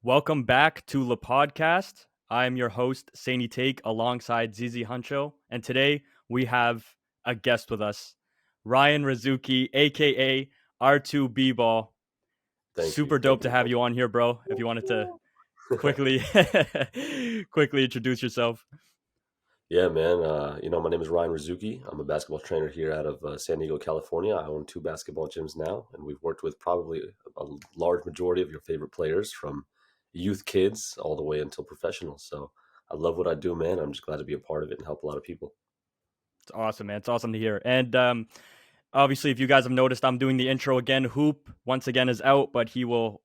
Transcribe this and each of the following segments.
Welcome back to LePodcast. I am your host, Saini Take, alongside Zizi Huncho. And today we have a guest with us, Ryan Rizuki, aka R2Bball. Thank you. Super dope Thank to you. have you on here, bro. If you wanted to quickly quickly introduce yourself. Yeah, man. My name is Ryan Rizuki. I'm a basketball trainer here out of San Diego, California. I own two basketball gyms now, and we've worked with probably a large majority of your favorite players from youth kids all the way until professionals. So I love what I do, man. I'm just glad to be a part of it and help a lot of people. It's awesome, man. It's awesome to hear. And obviously, if you guys have noticed, I'm doing the intro again. Hoop, once again, is out, but he will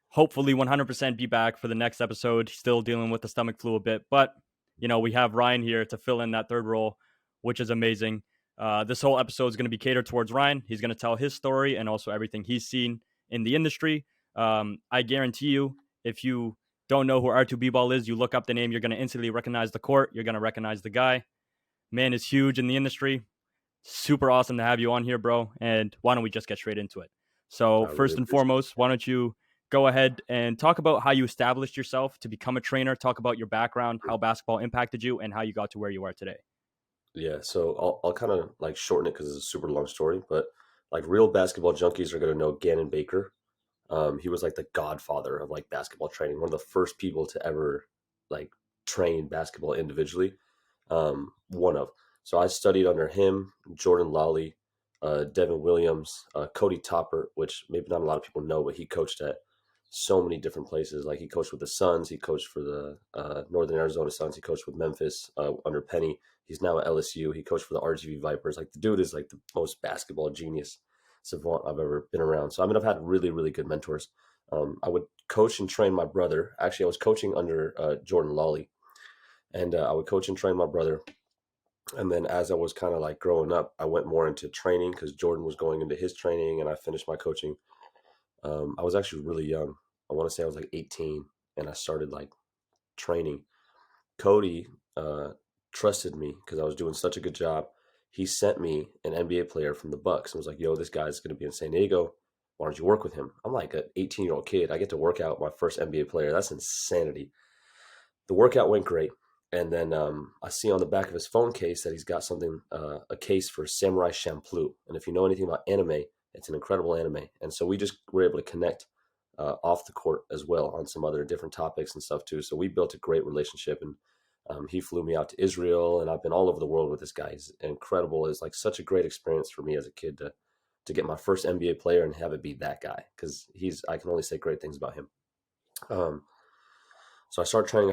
hopefully 100% be back for the next episode. Still dealing with the stomach flu a bit, but we have Ryan here to fill in that third role, which is amazing. This whole episode is going to be catered towards Ryan. He's going to tell his story and also everything he's seen in the industry. I guarantee you, if you don't know who R2Bball is, you look up the name, you're going to instantly recognize the court. You're going to recognize the guy. Man is huge in the industry. Super awesome to have you on here, bro. And why don't we just get straight into it? So I really first and appreciate foremost, why don't you go ahead and talk about how you established yourself to become a trainer, talk about your background, how basketball impacted you, and how you got to where you are today. it. Yeah, so I'll kind of like shorten it because it's a super long story, but like real basketball junkies are going to know Gannon Baker. He was like the godfather of like basketball training, one of the first people to ever like train basketball individually. One of. So I studied under him, Jordan Lawley, Devin Williams, Cody Topper, which maybe not a lot of people know, but he coached at so many different places. Like he coached with the Suns, he coached for the Northern Arizona Suns, he coached with Memphis under Penny. He's now at LSU. He coached for the RGV Vipers. Like the dude is like the most basketball genius savant I've ever been around. So I mean, I've had really, really good mentors. I would coach and train my brother. Actually, I was coaching under Jordan Lawley, and I would coach and train my brother. And then as I was kind of like growing up, I went more into training because Jordan was going into his training, and I finished my coaching. I was actually really young. I want to say I was like 18, and I started like training. Cody trusted me because I was doing such a good job. He sent me an NBA player from the Bucks and was like, "Yo, this guy's going to be in San Diego. Why don't you work with him?" I'm like an 18-year-old kid. I get to work out my first NBA player. That's insanity. The workout went great, and then I see on the back of his phone case that he's got something, a case for Samurai Champloo. And if you know anything about anime, it's an incredible anime. And so we just were able to connect off the court as well on some other different topics and stuff too. So we built a great relationship, and he flew me out to Israel, and I've been all over the world with this guy. He's incredible. It's like such a great experience for me as a kid to get my first NBA player and have it be that guy because I can only say great things about him. Um, so I start training.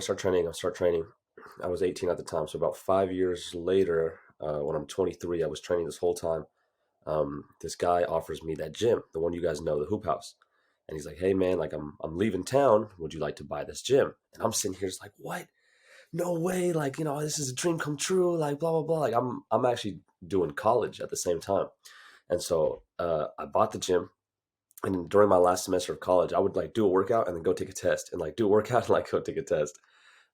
I was 18 at the time. So about 5 years later, when I'm 23, I was training this whole time. This guy offers me that gym, the one you guys know, the Hoop House. And he's like, "Hey man, like I'm leaving town. Would you like to buy this gym?" And I'm sitting here just like, "What? No way! Like, this is a dream come true. Like, blah blah blah." Like, I'm actually doing college at the same time, and so I bought the gym. And during my last semester of college, I would like do a workout and then go take a test, and like do a workout and like go take a test.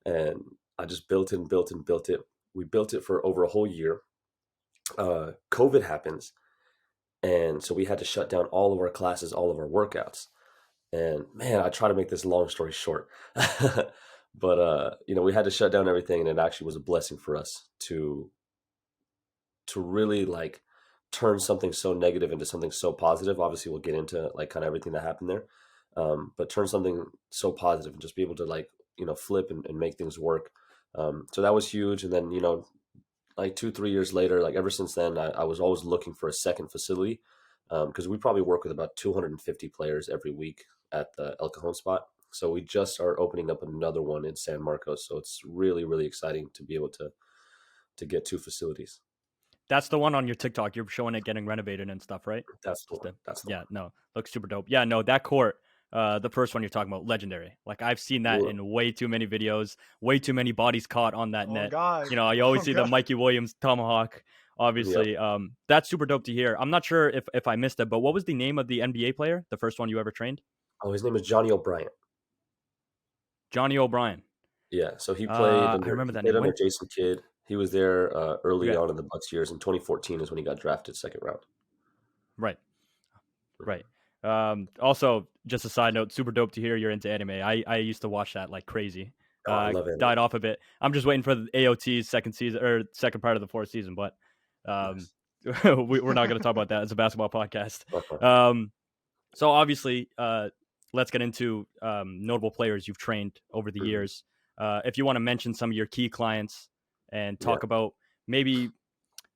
And I just built it and built and built it. We built it for over a whole year. COVID happens, and so we had to shut down all of our classes, all of our workouts. And man, I try to make this long story short. But we had to shut down everything, and it actually was a blessing for us to really like turn something so negative into something so positive. Obviously, we'll get into like kind of everything that happened there, but turn something so positive and just be able to like flip and make things work. So that was huge. And then like 2 3 years later, like ever since then, I was always looking for a second facility because we probably work with about 250 players every week at the El Cajon spot. So we just are opening up another one in San Marcos. So it's really, really exciting to be able to get two facilities. That's the one on your TikTok. You're showing it getting renovated and stuff, right? That's the Just one. the That's the yeah, no, looks super dope. Yeah, no, that court, the first one you're talking about, legendary. Like I've seen that one. in way too many videos, way too many bodies caught on that Oh net. God. You always Oh see the God. Mikey Williams tomahawk. Yep. Obviously, that's super dope to hear. I'm not sure if I missed it, but what was the name of the NBA player, the first one you ever trained? Oh, his name is Johnny O'Brien. Johnny O'Brien. Yeah, so I remember he that played name. under When? Jason Kidd. He was there early Okay, on in the Bucks years. In 2014 is when he got drafted second round. right, right. Also, just a side note, super dope to hear you're into anime. I used to watch that like crazy. Oh, I love anime. Died off a bit. I'm just waiting for the AOT's second season or second part of the fourth season, but um, Nice. we're not going to talk about that. It's a basketball podcast. Uh-huh. So obviously, let's get into notable players you've trained over the Mhm. years. If you want to mention some of your key clients and Yeah. talk about maybe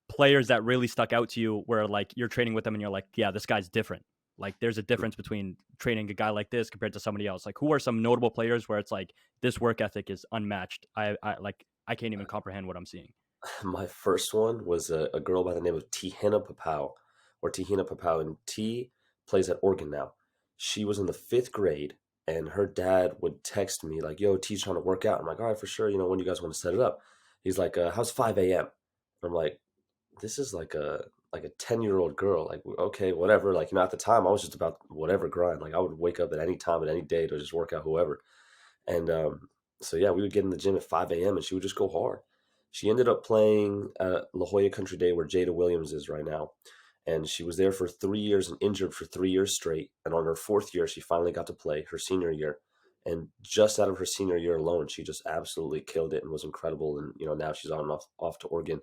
players that really stuck out to you where like you're training with them and you're like, yeah, this guy's different. Like there's a difference between training a guy like this compared to somebody else. Like who are some notable players where it's like this work ethic is unmatched? I can't even comprehend what I'm seeing. My first one was a girl by the name of Tihina Papau, and T plays at Oregon now. She was in the fifth grade, and her dad would text me like, "Yo, T's trying to work out." I'm like, "All right, for sure. You know, when do you guys want to set it up?" He's like, "How's 5 a.m.?" I'm like, "This is like a 10-year-old girl. Like, okay, whatever." Like, you know, at the time, I was just about whatever grind. Like, I would wake up at any time, at any day to just work out whoever. And so yeah, we would get in the gym at 5 a.m. and she would just go hard. She ended up playing at La Jolla Country Day where Jada Williams is right now. And she was there for 3 years and injured for 3 years straight. And on her fourth year, she finally got to play her senior year. And just out of her senior year alone, she just absolutely killed it and was incredible. And you know, now she's on and off to Oregon.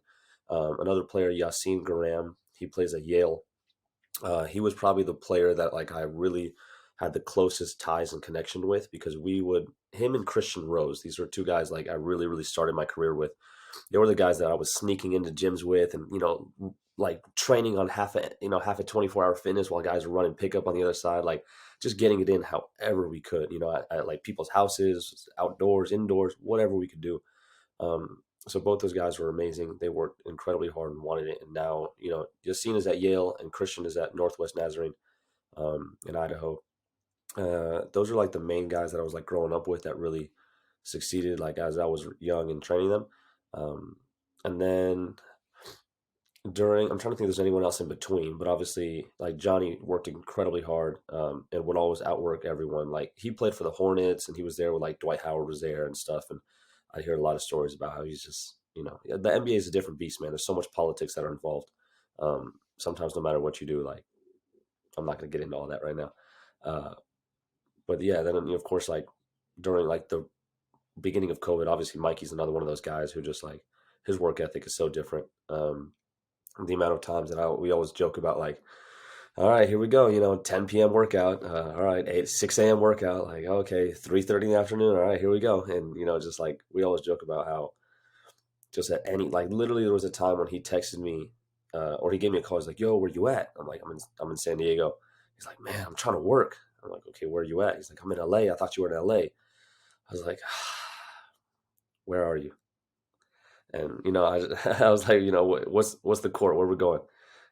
Another player, Yassine Garam, he plays at Yale. He was probably the player that like I really had the closest ties and connection with because we would him and Christian Rose. These were two guys like I really started my career with. They were the guys that I was sneaking into gyms with, and you know, like training on half a 24-hour fitness while guys were running pickup on the other side, like just getting it in however we could. You know, at like people's houses, outdoors, indoors, whatever we could do. So both those guys were amazing. They worked incredibly hard and wanted it. And now, you know, Yassine is at Yale and Christian is at Northwest Nazarene in Idaho. Those are like the main guys that I was like growing up with that really succeeded, like as I was young and training them. Um, and then I'm trying to think if there's anyone else in between, but obviously like Johnny worked incredibly hard and would always outwork everyone. Like he played for the Hornets and he was there with like Dwight Howard was there and stuff. And I hear a lot of stories about how he's just, you know, yeah, the NBA is a different beast, man. There's so much politics that are involved. Sometimes no matter what you do, like I'm not going to get into all that right now. Uh, but yeah, then of course, like during like the beginning of COVID, obviously Mikey's another one of those guys who just like his work ethic is so different. The amount of times that we always joke about like, all right, here we go, you know, 10 p.m. workout, all right, 6 a.m. workout, like okay, 3:30 in the afternoon, all right, here we go. And you know, just like we always joke about how just at any like literally there was a time when he texted me or he gave me a call. He's like, yo, where you at? I'm like, I'm in San Diego. He's like, man, I'm trying to work. I'm like, okay, where are you at? He's like, I'm in LA. I thought you were in LA. I was like, where are you? And you know, I was like, you know, what's the court? Where we're going?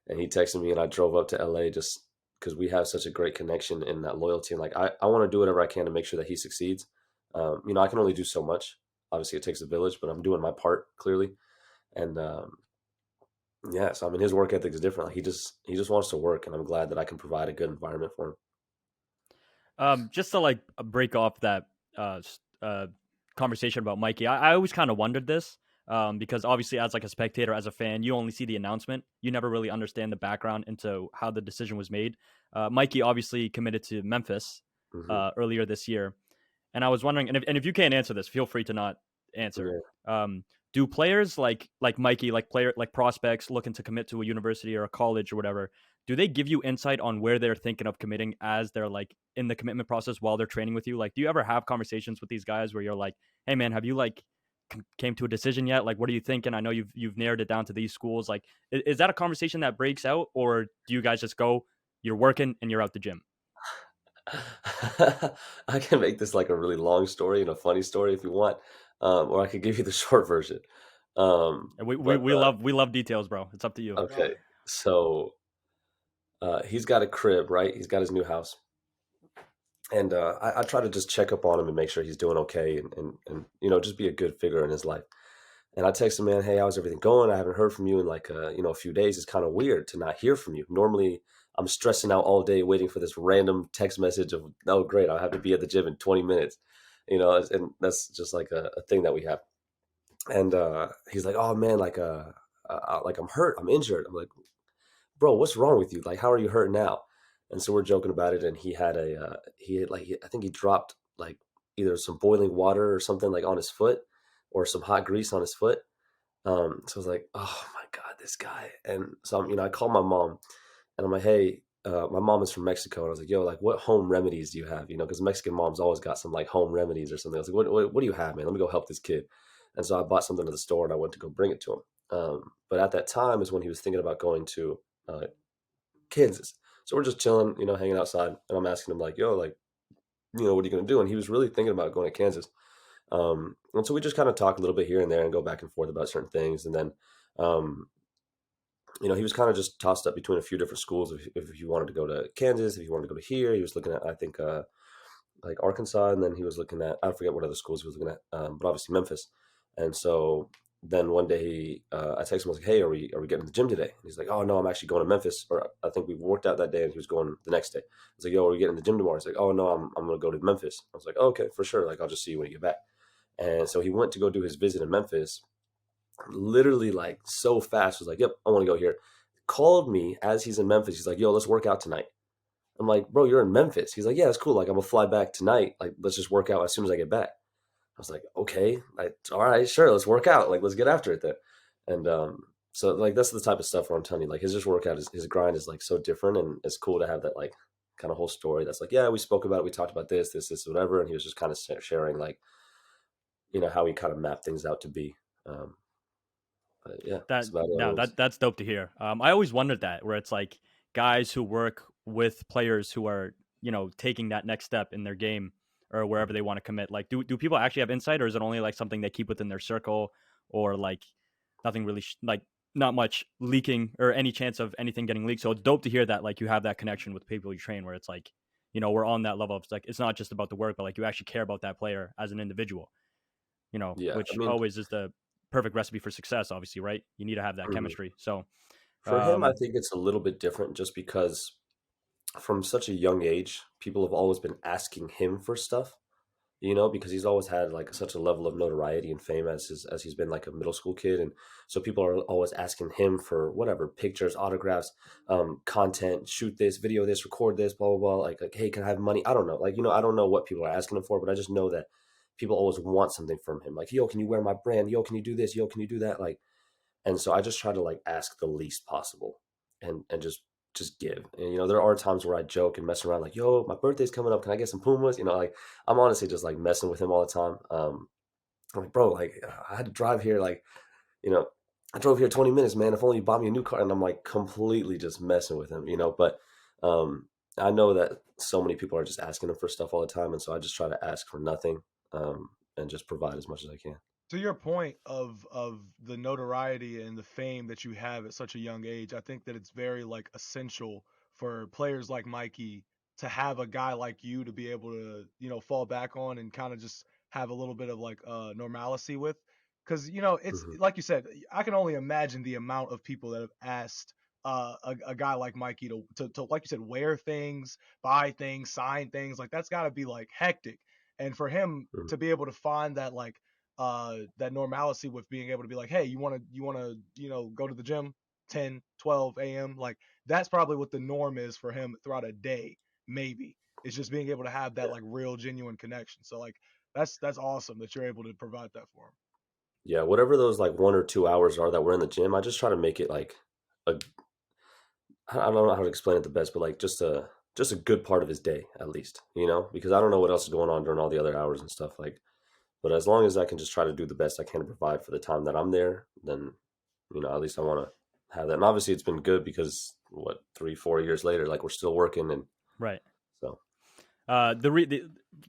And he texted me, and I drove up to LA just because we have such a great connection and that loyalty. And like, I want to do whatever I can to make sure that he succeeds. You know, I can only do so much. Obviously, it takes a village, but I'm doing my part clearly. And yeah, so I mean, his work ethic is different. Like, he just wants to work, and I'm glad that I can provide a good environment for him. Just to like break off that uh, conversation about Mikey, I always kind of wondered this because obviously, as like a spectator, as a fan, you only see the announcement. You never really understand the background into how the decision was made. Mikey obviously committed to Memphis Hmm. earlier this year, and I was wondering, and if you can't answer this, feel free to not answer. Yeah. Do players like Mikey, like prospects looking to commit to a university or a college or whatever, do they give you insight on where they're thinking of committing as they're like in the commitment process while they're training with you? Like, do you ever have conversations with these guys where you're like, hey man, have you like came to a decision yet? Like, what are you thinking? I know you've narrowed it down to these schools. Like, is that a conversation that breaks out, or do you guys just go, you're working and you're out the gym? I can make this like a really long story and a funny story if you want, or I could give you the short version. And we, we, But we love we love details, bro. It's up to you. okay, so he's got a crib, right? He's got his new house, and I try to just check up on him and make sure he's doing okay, and you know just be a good figure in his life. And I text him, man, hey, how's everything going? I haven't heard from you in like you know a few days. It's kind of weird to not hear from you. Normally, I'm stressing out all day waiting for this random text message of, oh, great, I'll have to be at the gym in 20 minutes. You know, and that's just like a thing that we have. And he's like, oh man, like I'm hurt, I'm injured. I'm like, bro, what's wrong with you? Like, how are you hurt now? And so we're joking about it, and he had I think he dropped like either some boiling water or something like on his foot, or some hot grease on his foot. So I was like, oh my god, this guy. And so I called my mom, and I'm like, hey, my mom is from Mexico, and I was like, yo, like, what home remedies do you have? Because Mexican moms always got some like home remedies or something. I was like, what do you have, man? Let me go help this kid. And so I bought something to the store, and I went to go bring it to him. But at that time is when he was thinking about going to Kansas. So we're just chilling, hanging outside, and I'm asking him like, yo, like, what are you gonna do? And he was really thinking about going to Kansas. And so we just kind of talk a little bit here and there and go back and forth about certain things. And then, um, he was kind of just tossed up between a few different schools. If he wanted to go to Kansas, if he wanted to go to here, he was looking at, I think, like Arkansas. And then he was looking at, I forget what other schools he was looking at, but obviously Memphis. And so then one day I texted him, I was like, hey, are we getting to the gym today? And he's like, oh, no, I'm actually going to Memphis. Or I think we worked out that day, and he was going the next day. I was like, yo, are we getting to the gym tomorrow? He's like, oh, no, I'm going to go to Memphis. I was like, oh, okay, for sure. Like, I'll just see you when you get back. And so he went to go do his visit in Memphis, literally like so fast, was like, yep, I want to go here. Called me as he's in Memphis. He's like, yo, let's work out tonight. I'm like, bro, you're in Memphis. He's like, yeah, it's cool. Like, I'm going to fly back tonight. Like, let's just work out as soon as I get back. I was like, okay, like, all right, sure, let's work out. Like, let's get after it then. And so, like, that's the type of stuff where I'm telling you, like, his just workout, his grind is like so different. And it's cool to have that, like, kind of whole story that's like, yeah, we spoke about it. We talked about this, whatever. And he was just kind of sharing, like, how he kind of mapped things out to be. Um, but yeah, That that's about no, it. that's dope to hear. I always wondered that, where it's like guys who work with players who are taking that next step in their game or wherever they want to commit. Like, do people actually have insight, or is it only like something they keep within their circle, or like nothing really like not much leaking or any chance of anything getting leaked? So it's dope to hear that like you have that connection with people you train, where it's like we're on that level of like it's not just about the work, but like you actually care about that player as an individual. Yeah, I Which mean, always is the perfect recipe for success, obviously, right? You need to have that mhm. chemistry. So, For him, I um, think it's a little bit different just because from such a young age, people have always been asking him for stuff. Because he's always had like such a level of notoriety and fame as he's been like a middle school kid, and so people are always asking him for whatever pictures, autographs, content, shoot this, video this, record this, blah blah blah. Like, hey, can I have money? I don't know. Like, I don't know what people are asking him for, but I just know that people always want something from him. Like, yo, can you wear my brand? Yo, can you do this? Yo, can you do that? Like, and so I just try to like ask the least possible, and just give. And there are times where I joke and mess around, like, yo, my birthday's coming up, can I get some Pumas? Like, I'm honestly just like messing with him all the time. I'm like, bro, like, I had to drive here, like, you know I drove here 20 minutes, man, if only you bought me a new car. And I'm like completely just messing with him, but I know that so many people are just asking him for stuff all the time, and so I just try to ask for nothing, and just provide as much as I can. To your point of the notoriety and the fame that you have at such a young age, I think that it's very like essential for players like Mikey to have a guy like you to be able to fall back on and kind of just have a little bit of like normalcy with, because it's Hmm. like you said, I can only imagine the amount of people that have asked a guy like Mikey to like you said, wear things, buy things, sign things. Like that's got to be like hectic, and for him Hmm. to be able to find that like that normalcy with being able to be like, hey, you want to go to the gym 10 12 a.m. Like that's probably what the norm is for him throughout a day. Maybe it's just being able to have that Yeah. like real genuine connection. So like that's awesome that you're able to provide that for him. Yeah, whatever those like 1 or 2 hours are that we're in the gym, I just try to make it like a I don't know how to explain it the best, but like just a good part of his day at least, because I don't know what else is going on during all the other hours and stuff like. But as long as I can just try to do the best I can to provide for the time that I'm there, then at least I want to have that. And obviously, it's been good because what 3, 4 years later, like we're still working, and right. so.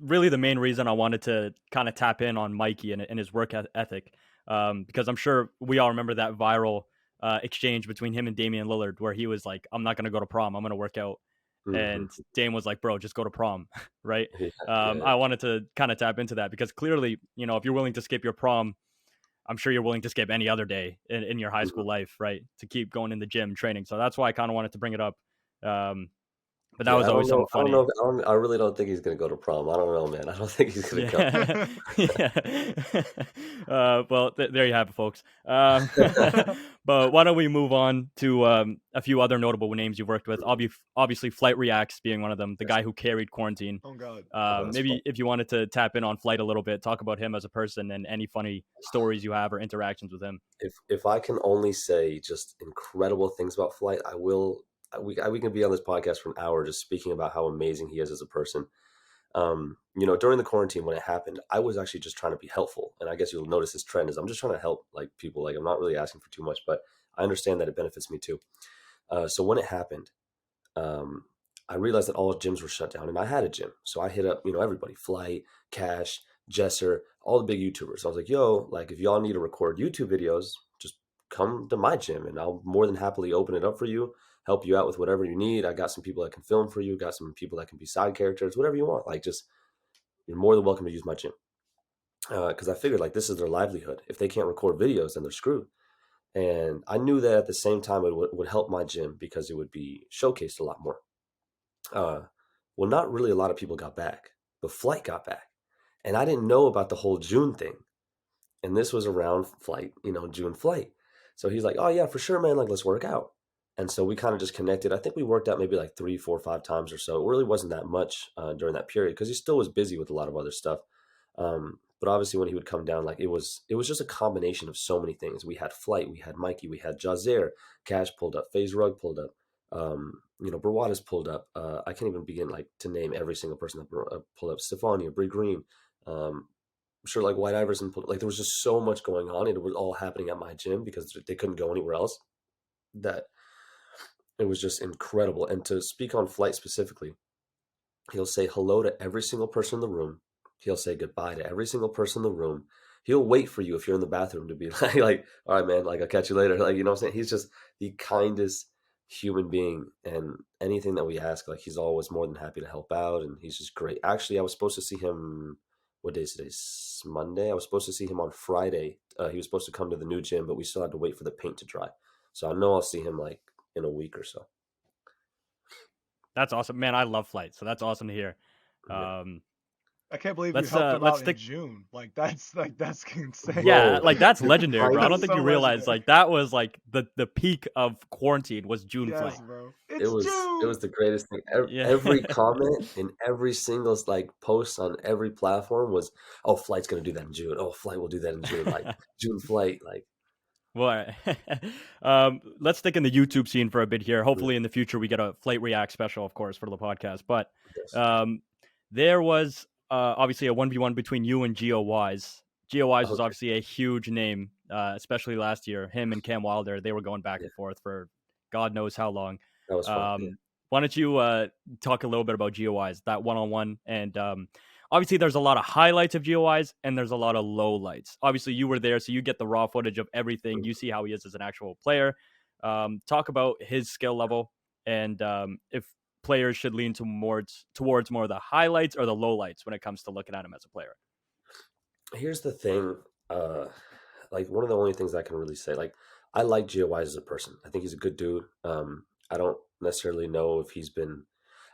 Really the main reason I wanted to kind of tap in on Mikey and his work ethic, because I'm sure we all remember that viral exchange between him and Damian Lillard, where he was like, "I'm not going to go to prom. I'm going to work out," Hmm. and Dame was like, "Bro, just go to prom," right? Yeah, yeah, I wanted to kind of tap into that because clearly, if you're willing to skip your prom, I'm sure you're willing to skip any other day in your high hmm, school life, right? To keep going in the gym training. So that's why I kind of wanted to bring it up. Um, But that Yeah, was I don't always know. something I don't funny. know. I really don't think he's gonna go to prom. I don't know, man. I don't think he's gonna go. Yeah, yeah. Well, there you have it, folks. But why don't we move on to a few other notable names you've worked with? Obviously, FlightReacts being one of them, the Yes. guy who carried Quarantine. Oh God. Oh, that's fun. Maybe if you wanted to tap in on Flight a little bit, talk about him as a person and any funny stories you have or interactions with him. If I can only say just incredible things about Flight, I will. We can be on this podcast for an hour just speaking about how amazing he is as a person. During the quarantine when it happened, I was actually just trying to be helpful, and I guess you'll notice this trend is I'm just trying to help like people. Like I'm not really asking for too much, but I understand that it benefits me too. So when it happened, um, I realized that all gyms were shut down, and I had a gym, so I hit up everybody, Flight, Cash, Jesser, all the big YouTubers. I was like, yo, like if y'all need to record YouTube videos, just come to my gym, and I'll more than happily open it up for you, help you out with whatever you need. I got some people that can film for you, got some people that can be side characters, whatever you want. Like just you're more than welcome to use my gym. Because I figured like this is their livelihood. If they can't record videos, then they're screwed. And I knew that at the same time it would help my gym because it would be showcased a lot more. Uh, well, not really a lot of people got back, but Flight got back. And I didn't know about the whole June thing. And this was around Flight, June Flight. So he's like, oh, yeah, for sure, man. Like, let's work out. And so we kind of just connected. I think we worked out maybe like 3, 4, 5 times or so. It really wasn't that much during that period because he still was busy with a lot of other stuff. But obviously, when he would come down, like it was just a combination of so many things. We had Flight, we had Mikey, we had Jazer, Cash pulled up, FaZe Rug pulled up, Brawada's pulled up. I can't even begin like to name every single person that pulled up. Stefania, Bree Green, I'm sure like White Iverson pulled. Like there was just so much going on, and it was all happening at my gym because they couldn't go anywhere else. That it was just incredible. And to speak on Flight specifically, he'll say hello to every single person in the room. He'll say goodbye to every single person in the room. He'll wait for you if you're in the bathroom to be like, all right, man, like I'll catch you later. Like, you know what I'm saying? He's just the kindest human being. And anything that we ask, like he's always more than happy to help out. And he's just great. Actually, I was supposed to see him, what day is today? Monday. I was supposed to see him on Friday. He was supposed to come to the new gym, but we still had to wait for the paint to dry. So I know I'll see him like in a week or so. That's awesome, man. I love Flight, so that's awesome to hear. Yeah. I can't believe you Let's helped him let's out in stick. June. That's insane. Yeah, Bro, like that's the legendary, bro. I don't kindest. think So you realize legendary. like that was like the peak of quarantine was June Yes, Flight. bro. It It's was June. the greatest thing. Yeah. Every comment in every single like post on every platform was, "Oh, Flight's gonna do that in June. Oh, Flight will do that in June. Like June Flight. Like Well, let's stick in the YouTube scene for a bit here. mm, Hopefully, in the future, we get a Flight React special, of course, for the podcast. But yes, um, there was obviously a 1v1 between you and Geo Wise. Geo Wise was okay, obviously a huge name, especially last year. Him and Cam Wilder, they were going back yeah, and forth for God knows how long. that was fun. Yeah, Why don't you talk a little bit about Geo Wise, that one-on-one, and obviously there's a lot of highlights of Geo Wise and there's a lot of lowlights. Obviously, you were there, so you get the raw footage of everything. mm. You see how he is as an actual player. Talk about his skill level and if players should lean towards more of the highlights or the lowlights when it comes to looking at him as a player. Here's the thing. Uh, like one of the only things I can really say, like I like Gio Wise as a person. I think he's a good dude. I don't necessarily know if he's been.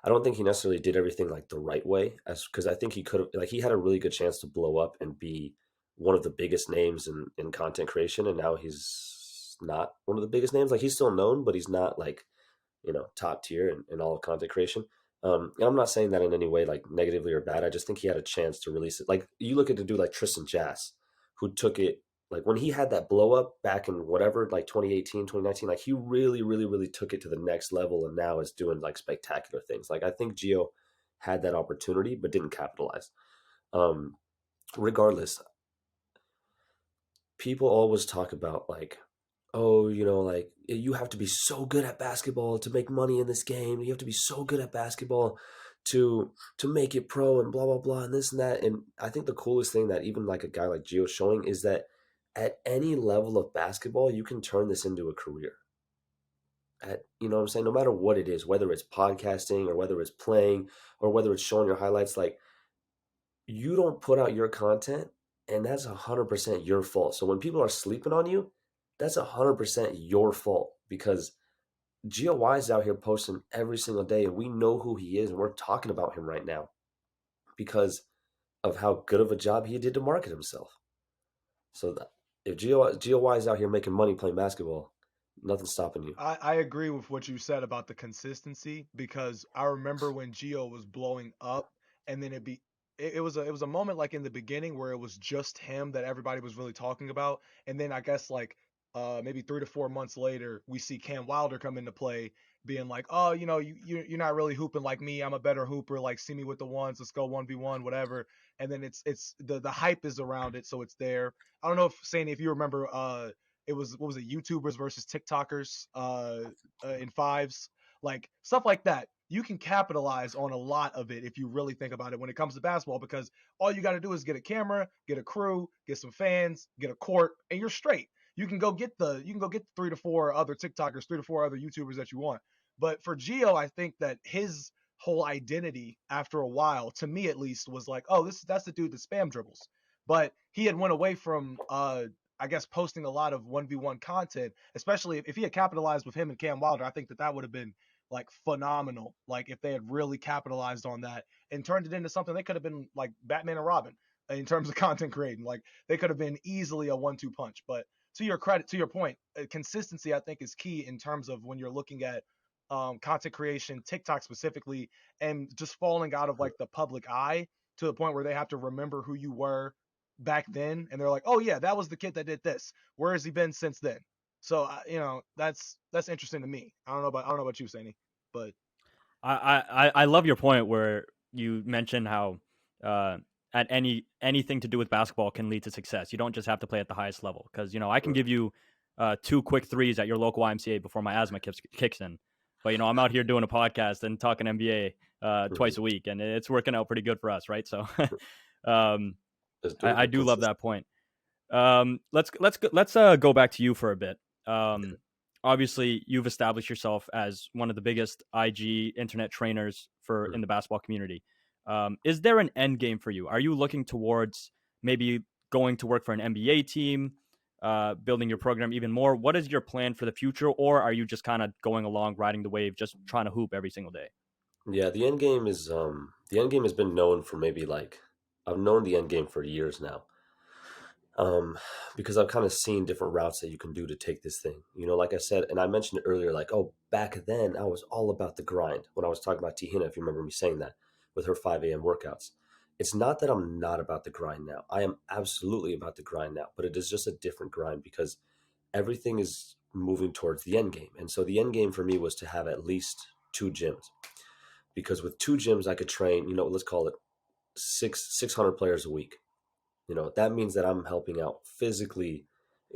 I don't think he necessarily did everything like the right way, as because I think he could have. Like he had a really good chance to blow up and be one of the biggest names in content creation, and now he's not one of the biggest names. Like he's still known, but he's not like top tier in all of content creation. And I'm not saying that in any way like negatively or bad. I just think he had a chance to release it. Like you look at a dude like Tristan Jass, who took it like when he had that blow up back in whatever, like 2018, 2019, like he really, really, really took it to the next level and now is doing like spectacular things. Like I think Gio had that opportunity but didn't capitalize. Um, Regardless, people always talk about like, oh, like you have to be so good at basketball to make money in this game. You have to be so good at basketball to make it pro and blah blah blah and this and that. And I think the coolest thing that even like a guy like Gio showing is that at any level of basketball, you can turn this into a career. What I'm saying? No matter what it is, whether it's podcasting or whether it's playing or whether it's showing your highlights, like you don't put out your content and that's 100% your fault. So when people are sleeping on you, that's 100% your fault because GOY is out here posting every single day, and we know who he is, and we're talking about him right now because of how good of a job he did to market himself. So that if GOY is out here making money playing basketball, nothing's stopping you. I agree with what you said about the consistency, because I remember when Gio was blowing up, and then it was a moment like in the beginning where it was just him that everybody was really talking about, and then I guess like maybe 3 to 4 months later we see Cam Wilder come into play, being like, oh, you're not really hooping like me, I'm a better hooper, like see me with the ones, let's go 1v1 whatever. And then it's the hype is around it, so it's there. I don't know if Sandy, if you remember, it was, what was it, YouTubers versus TikTokers in fives, like stuff like that. You can capitalize on a lot of it if you really think about it when it comes to basketball, because all you got to do is get a camera, get a crew, get some fans, get a court, and you're straight. You can go get 3 to 4 other TikTokers, 3 to 4 other YouTubers that you want. But for Gio, I think that his whole identity after a while, to me at least, was like, oh, that's the dude that spam dribbles. But he had went away from I guess posting a lot of 1v1 content, especially if he had capitalized with him and Cam Wilder. I think that would have been like phenomenal. Like if they had really capitalized on that and turned it into something, they could have been like Batman and Robin in terms of content creating. Like they could have been easily a 1-2 punch. But to your credit, to your point, consistency I think is key in terms of when you're looking at content creation, TikTok specifically, and just falling out of like the public eye to the point where they have to remember who you were back then, and they're like, oh yeah, that was the kid that did this, where has he been since then? So that's interesting to me. I don't know about you, Sandy, but I love your point where you mentioned how uh, at anything to do with basketball can lead to success. You don't just have to play at the highest level, because I can give you 2 quick threes at your local YMCA before my asthma kicks in. But I'm out here doing a podcast and talking NBA twice a week, and it's working out pretty good for us, right? So um, I do love that point. Let's go back to you for a bit. Obviously, you've established yourself as one of the biggest IG internet trainers in the basketball community. Is there an end game for you? Are you looking towards maybe going to work for an NBA team, building your program even more? What is your plan for the future, or are you just kind of going along, riding the wave, just trying to hoop every single day? Yeah, the end game is the end game has been known for maybe like I've known the end game for years now. Um, because I've kind of seen different routes that you can do to take this thing. Like I said, and I mentioned it earlier, like, oh, back then I was all about the grind when I was talking about Tihina, if you remember me saying that with her 5 a.m. workouts. It's not that I'm not about the grind now. I am absolutely about the grind now, but it is just a different grind because everything is moving towards the end game. And so the end game for me was to have at least 2 gyms, because with 2 gyms I could train, let's call it 600 players a week. That means that I'm helping out physically.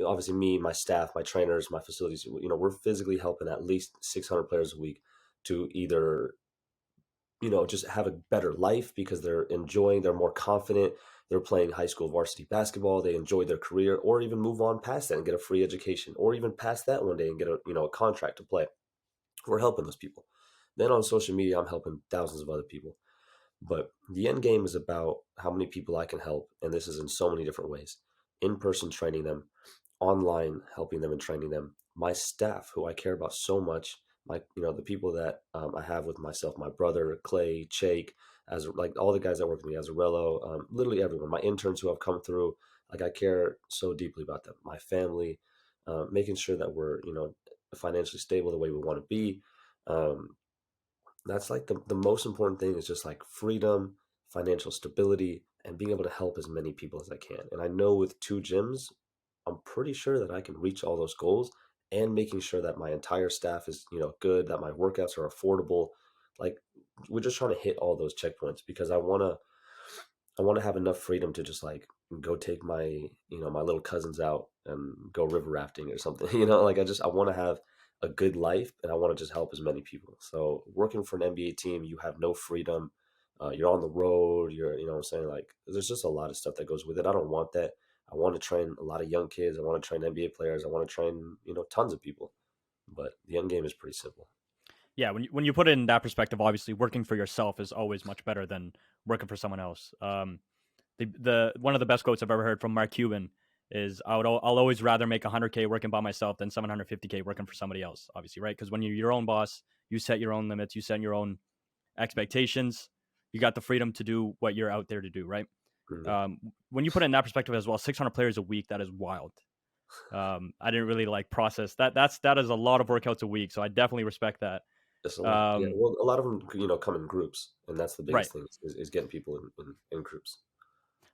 Obviously, me, my staff, my trainers, my facilities, we're physically helping at least 600 players a week to either, just have a better life because they're more confident, they're playing high school varsity basketball, they enjoy their career, or even move on past that and get a free education, or even past that one day and get a contract to play. We're helping those people. Then on social media, I'm helping thousands of other people. But the end game is about how many people I can help, and this is in so many different ways. In person training them, online helping them and training them. My staff, who I care about so much, the people that I have with myself, my brother Clay, Chake, as like all the guys that work with me, Azarello, literally everyone. My interns who have come through, like I care so deeply about them. My family, making sure that we're financially stable the way we want to be. Um, that's like the most important thing is just like freedom, financial stability, and being able to help as many people as I can. And I know with 2 gyms, I'm pretty sure that I can reach all those goals, and making sure that my entire staff is, good, that my workouts are affordable. Like we're just trying to hit all those checkpoints because I want to have enough freedom to just like go take my little cousins out and go river rafting or something. Like I want to have a good life, and I want to just help as many people. So working for an NBA team, you have no freedom. You're on the road. What I'm saying, like there's just a lot of stuff that goes with it. I don't want that. I want to train a lot of young kids. I want to train NBA players. I want to train tons of people. But the end game is pretty simple. Yeah, when you put it in that perspective, obviously working for yourself is always much better than working for someone else. The one of the best quotes I've ever heard from Mark Cuban is I'll always rather make 100K working by myself than 750K working for somebody else, obviously, right? Because when you're your own boss, you set your own limits, you set your own expectations, you got the freedom to do what you're out there to do, right? Mhm. When you put it in that perspective as well, 600 players a week, that is wild. I didn't really like process that. That is a lot of workouts a week, so I definitely respect that. It's a lot. Yeah. Well, a lot of them, come in groups, and that's the Right. biggest thing is getting people in groups.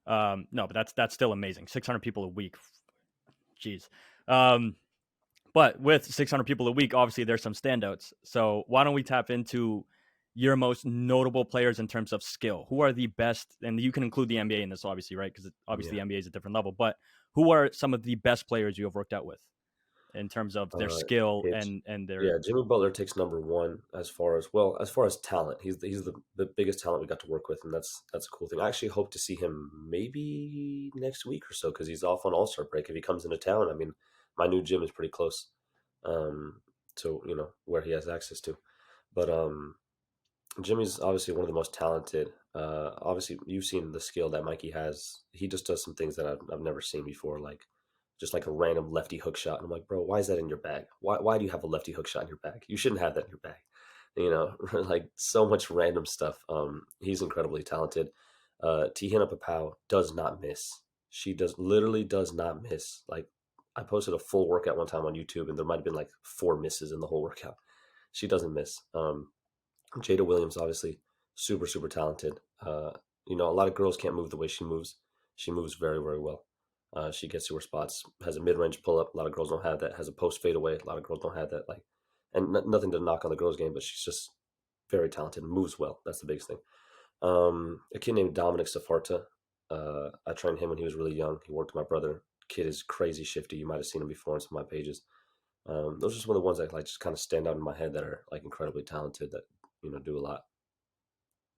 No, but that's still amazing. 600 people a week. Jeez. But with 600 people a week, obviously there's some standouts. So why don't we tap into your most notable players in terms of skill? Who are the best? And you can include the NBA in this, obviously, right? Because obviously Yeah. the NBA is a different level. But who are some of the best players you have worked out with in terms of their Uh, skill it's and their Yeah, Jimmy Butler takes number one as far as talent. He's the biggest talent we got to work with, and that's a cool thing. I actually hope to see him maybe next week or so because he's off on All Star break. If he comes into town, I mean, my new gym is pretty close, to where he has access to. But Jimmy's obviously one of the most talented. Obviously, you've seen the skill that Mikey has. He just does some things that I've never seen before, like just like a random lefty hook shot. And I'm like, bro, why is that in your bag? Why do you have a lefty hook shot in your bag? You shouldn't have that in your bag. Like so much random stuff. He's incredibly talented. Tihina Papau does not miss. She literally does not miss. Like I posted a full workout one time on YouTube, and there might have been like 4 misses in the whole workout. She doesn't miss. Jada Williams, obviously, super, super talented. A lot of girls can't move the way she moves. She moves very, very well. She gets to her spots, has a mid-range pull-up. A lot of girls don't have that. Has a post fadeaway. A lot of girls don't have that. Like, and nothing to knock on the girls' game, but she's just very talented and moves well. That's the biggest thing. A kid named Dominic Safarta. I trained him when he was really young. He worked with my brother. Kid is crazy shifty. You might have seen him before on some of my pages. Those are just one of the ones that like just kind of stand out in my head that are like incredibly talented that do a lot.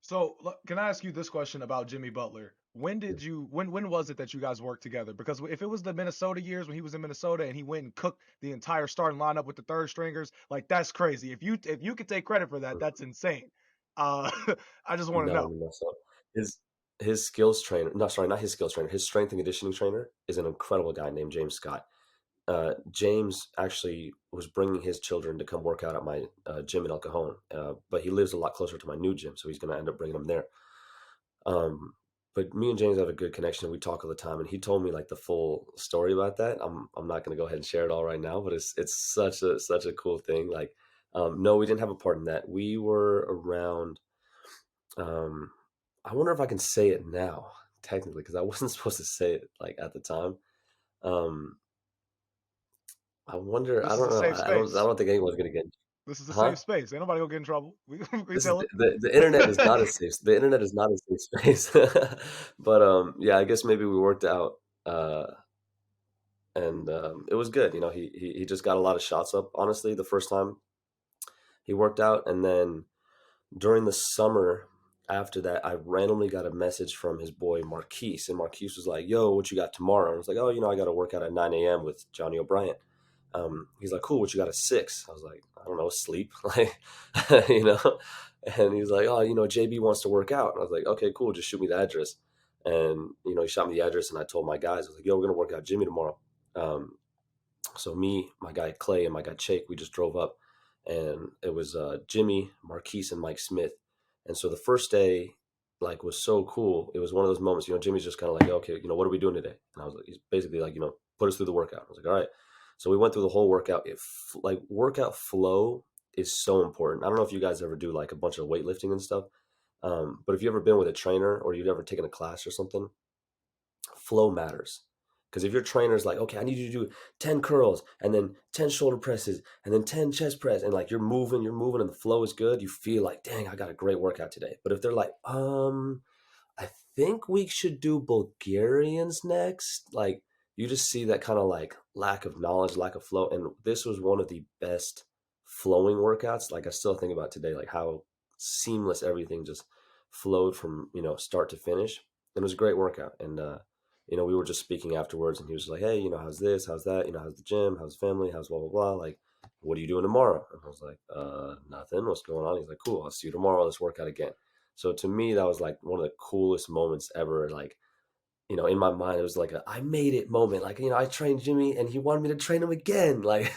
So can I ask you this question about Jimmy Butler? Yeah. When was it that you guys worked together? Because if it was the Minnesota years when he was in Minnesota and he went and cooked the entire starting lineup with the third stringers, like that's crazy. If you could take credit for that, that's insane. Uh, I just want to No, know. no, no. So his skills trainer, no, sorry, not his skills trainer. His strength and conditioning trainer is an incredible guy named James Scott. James actually was bringing his children to come work out at my gym in El Cajon, but he lives a lot closer to my new gym, so he's going to end up bringing them there. But me and James have a good connection. We talk all the time, and he told me like the full story about that. I'm not going to go ahead and share it all right now, but it's such a cool thing. Like, no, we didn't have a part in that. We were around. Um, I wonder if I can say it now, technically, because I wasn't supposed to say it like at the time. Um, I wonder. I This is don't a know. safe I don't. I space. don't think anyone's gonna get. This is a Huh? safe space. Ain't nobody gonna get in trouble. We This is chilling. the internet is not a safe. The internet is not a safe space. But yeah, I guess maybe we worked out, uh, and it was good. He just got a lot of shots up. Honestly, the first time he worked out, and then during the summer after that, I randomly got a message from his boy Marquise, and Marquise was like, "Yo, what you got tomorrow?" And I was like, "Oh, I got to work out at 9 a.m. with Johnny O'Brien." He's like, "Cool, what you got at 6?" I was like, "I don't know, sleep." Like, you know. And he's like, "Oh, JB wants to work out." And I was like, "Okay, cool, just shoot me the address." And he shot me the address, and I told my guys, I was like, "Yo, we're gonna work out Jimmy tomorrow." Um, so me, my guy Clay, and my guy Chake, we just drove up, and it was Jimmy, Marquise, and Mike Smith. And so the first day, like, was so cool. It was one of those moments. Jimmy's just kind of like, "Okay, what are we doing today?" And I was like, he's basically like, put us through the workout. I was like, "All right." So we went through the whole workout. Like workout flow is so important. I don't know if you guys ever do like a bunch of weightlifting and stuff, but if you've ever been with a trainer or you've ever taken a class or something, flow matters. Because if your trainer's like, "Okay, I need you to do 10 curls and then 10 shoulder presses and then 10 chest press," and like you're moving and the flow is good, you feel like, "Dang, I got a great workout today." But if they're like, "I think we should do Bulgarians next," like you just see that kind of like lack of knowledge, lack of flow. And this was one of the best flowing workouts. Like I still think about today, like how seamless everything just flowed from, start to finish. And it was a great workout. And, we were just speaking afterwards, and he was like, "Hey, how's this? How's that? How's the gym? How's family? How's blah, blah, blah. Like, what are you doing tomorrow?" And I was like, "Nothing. What's going on?" He's like, "Cool. I'll see you tomorrow. Let's work out again." So to me, that was like one of the coolest moments ever. Like in my mind, it was like I made it moment. Like, I trained Jimmy and he wanted me to train him again. Like,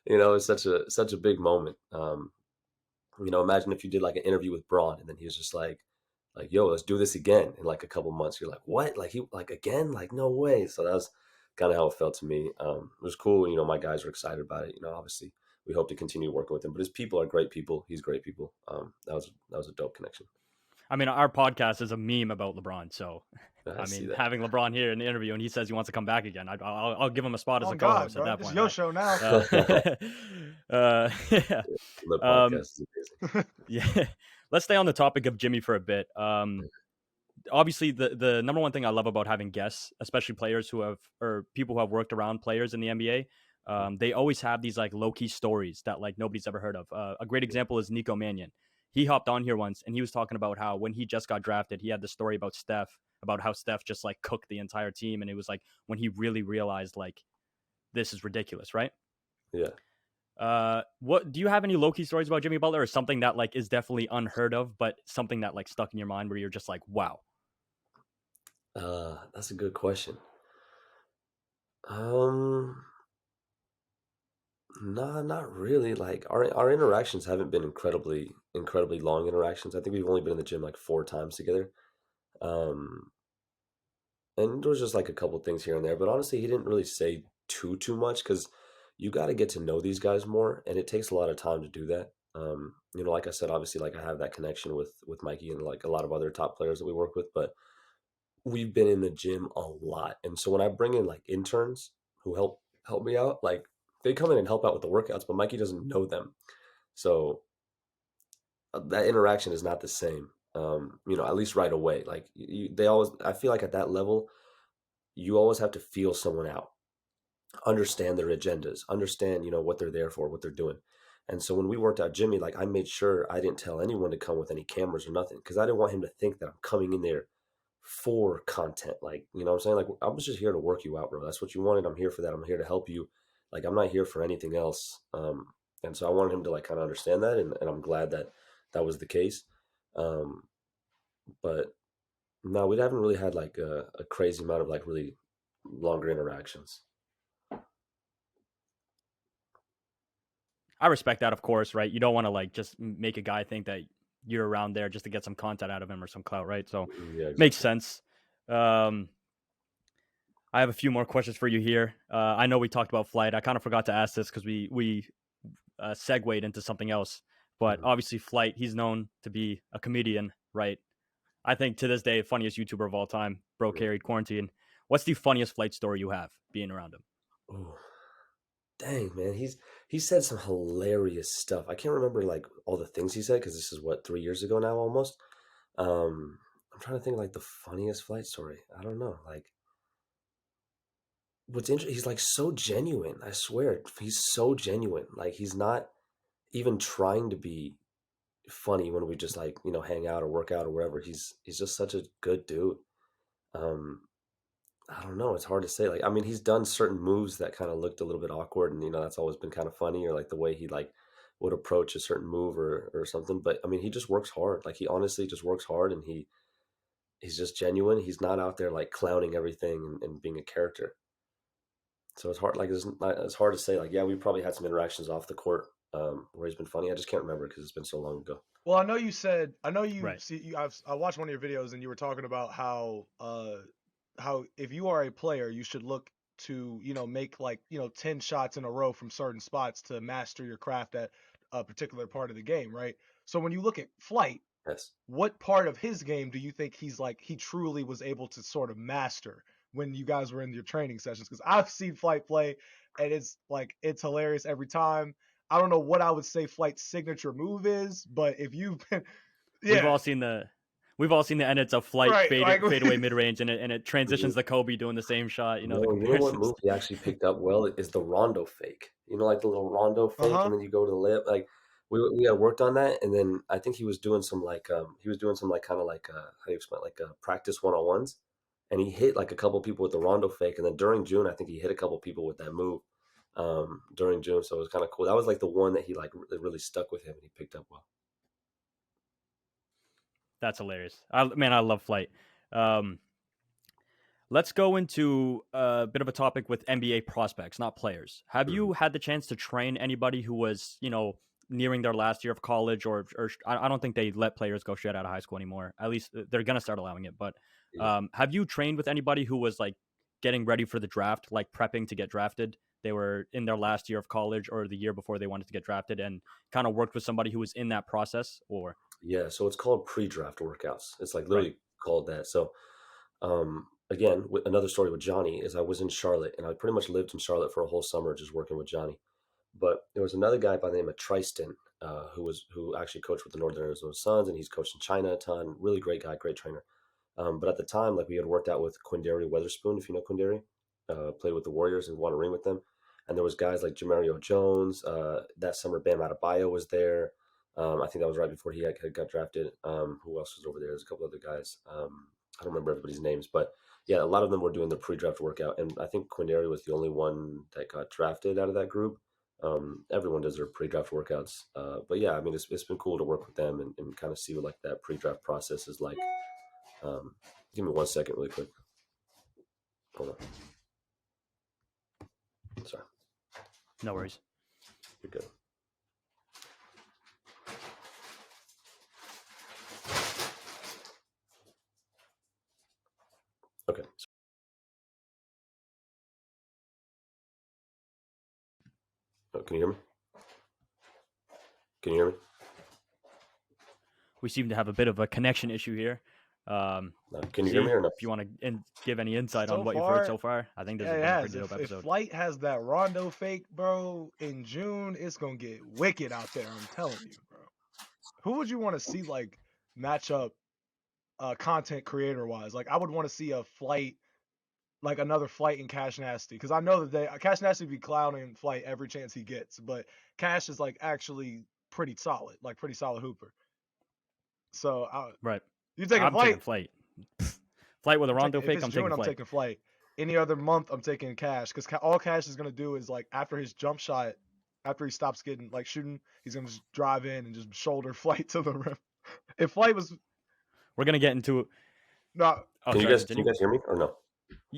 it's such a big moment. Imagine if you did like an interview with Braun and then he was just like, yo, let's do this again in like a couple months. You're like, what? Like like again? Like, no way. So that was kind of how it felt to me. It was cool. My guys were excited about it. Obviously we hope to continue working with him, but his people are great people. He's great people. That was a dope connection. I mean, our podcast is a meme about LeBron, so I I see mean, that. having LeBron here in the interview and he says he wants to come back again, I'll give him a spot as Oh a God, co-host at bro, that this is point. your Right? show now. Yeah. The podcast is amazing. Yeah. Let's stay on the topic of Jimmy for a bit. Obviously, the number one thing I love about having guests, especially players who have or people who have worked around players in the NBA, they always have these like low key stories that like nobody's ever heard of. A great example is Nico Mannion. He hopped on here once and he was talking about how when he just got drafted, he had the story about Steph, about how Steph just like cooked the entire team, and it was like when he really realized like this is ridiculous, right? Yeah. What do you have any low key stories about Jimmy Butler, or something that like is definitely unheard of, but something that like stuck in your mind where you're just like, wow? That's a good question. Um, nah, not really. Like our interactions haven't been incredibly long interactions. I think we've only been in the gym like 4 times together. Um, and there was just like a couple things here and there, but honestly, he didn't really say too much because you got to get to know these guys more, and it takes a lot of time to do that. Like I said, obviously, like I have that connection with Mikey and like a lot of other top players that we work with, but we've been in the gym a lot. And so when I bring in like interns who help me out, like they come in and help out with the workouts, but Mikey doesn't know them. So that interaction is not the same. At least right away. Like they always, I feel like at that level, you always have to feel someone out, understand their agendas, understand, what they're there for, what they're doing. And so when we worked out Jimmy, like I made sure I didn't tell anyone to come with any cameras or nothing because I didn't want him to think that I'm coming in there for content. Like, what I'm saying? Like, I was just here to work you out, bro. That's what you wanted. I'm here for that. I'm here to help you. Like, I'm not here for anything else. And so I wanted him to like kind of understand that. And I'm glad that that was the case. Um, but no, we haven't really had like a crazy amount of like really longer interactions. I respect that, of course, right? You don't want to like just make a guy think that you're around there just to get some content out of him or some clout, right? So Yeah, makes exactly. sense. Um, I have a few more questions for you here. I know we talked about Flight. I kind of forgot to ask this because we segued into something else. But Mhm. obviously, Flight, he's known to be a comedian, right? I think to this day, funniest YouTuber of all time. Bro Mhm. carried quarantine. What's the funniest Flight story you have being around him? Ooh, dang, man. He said some hilarious stuff. I can't remember like all the things he said because this is what 3 years ago now almost. I'm trying to think like the funniest flight story. I don't know. Like what's interesting, he's like so genuine. I swear, he's so genuine. Like he's not even trying to be funny when we just like hang out or work out or wherever. He's just such a good dude. Um, I don't know. It's hard to say. Like I mean, he's done certain moves that kind of looked a little bit awkward, and that's always been kind of funny, or like the way he like would approach a certain move or something. But I mean, he just works hard. Like he honestly just works hard, and he's just genuine. He's not out there like clowning everything and being a character. So it's hard. Like it's hard to say. Like yeah, we probably had some interactions off the court where he's been funny. I just can't remember because it's been so long ago. Well, I know you said, I know you Right. see, I watched one of your videos and you were talking about how if you are a player, you should look to, make like, 10 shots in a row from certain spots to master your craft at a particular part of the game, right? So when you look at Flight, Yes. what part of his game do you think he truly was able to sort of master when you guys were in your training sessions? Because I've seen Flight play, and it's hilarious every time. I don't know what I would say Flight's signature move is, but if you've been, We've yeah, all seen the we've all seen the edits of Flight right, like, fade away mid range, and it transitions Mhm. to Kobe doing the same shot. The No, you know what comparisons. move he actually picked up well is the rondo fake. Like the little rondo fake, uh-huh. and then you go to the lip. Like we had worked on that, and then I think he was doing some like kind of like how do you explain like practice 101s, and he hit like a couple people with the rondo fake, and then during June I think he hit a couple people with that move during June, so it was kind of cool. That was like the one that he like really stuck with him, and he picked up well. That's hilarious. I love Flight. Um, let's go into a bit of a topic with NBA prospects, not players. Have you had the chance to train anybody who was, nearing their last year of college, or I don't think they let players go straight out of high school anymore. At least they're gonna start allowing it. But Yeah. have you trained with anybody who was like getting ready for the draft, like prepping to get drafted? They were in their last year of college or the year before they wanted to get drafted, and kind of worked with somebody who was in that process, or Yeah, so it's called pre-draft workouts. It's like right? literally called that. So again, with another story with Johnny is I was in Charlotte and I pretty much lived in Charlotte for a whole summer just working with Johnny. But there was another guy by the name of Tristan who actually coached with the Northern Arizona Suns, and he's coached in China a ton. Really great guy, great trainer. But at the time, like we had worked out with Quindary Weatherspoon, if you know Quindary, played with the Warriors and won a ring with them. And there was guys like Jamario Jones. That summer, Bam Adebayo was there. I think that was right before he got drafted. Who else was over there? There's a couple other guys. I don't remember everybody's names, but yeah, a lot of them were doing the pre-draft workout, and I think Quindary was the only one that got drafted out of that group. Everyone does their pre-draft workouts, but yeah, I mean, it's been cool to work with them and kind of see what like that pre-draft process is like. Give me 1 second, really quick. Hold on. Sorry, No worries. you're good. Okay. Oh, can you hear me? Can you hear me? We seem to have a bit of a connection issue here. No. Can you hear me or no? If you want to give any insight So on what you've heard far, so far, I think this yeah, has it been a has. pretty dope If episode. Flight has that Rondo fake, bro, in June, it's gonna get wicked out there. I'm telling you, bro. Who would you want to see like match up, content creator wise? Like, I would want to see a Flight, like another Flight and Cash Nasty, because I know that Cash Nasty be clowning Flight every chance he gets, but Cash is like actually pretty solid hooper. So Right. you taking I'm Flight? taking Flight. Flight with a Rondo If fake, it's I'm June, taking I'm Flight. taking Flight. Any other month, I'm taking Cash, because all Cash is gonna do is like after his jump shot, after he stops getting like shooting, he's gonna just drive in and just shoulder Flight to the rim. If Flight was We're going to get into... no, Oh, Can you sorry, guys continue. hear me or no?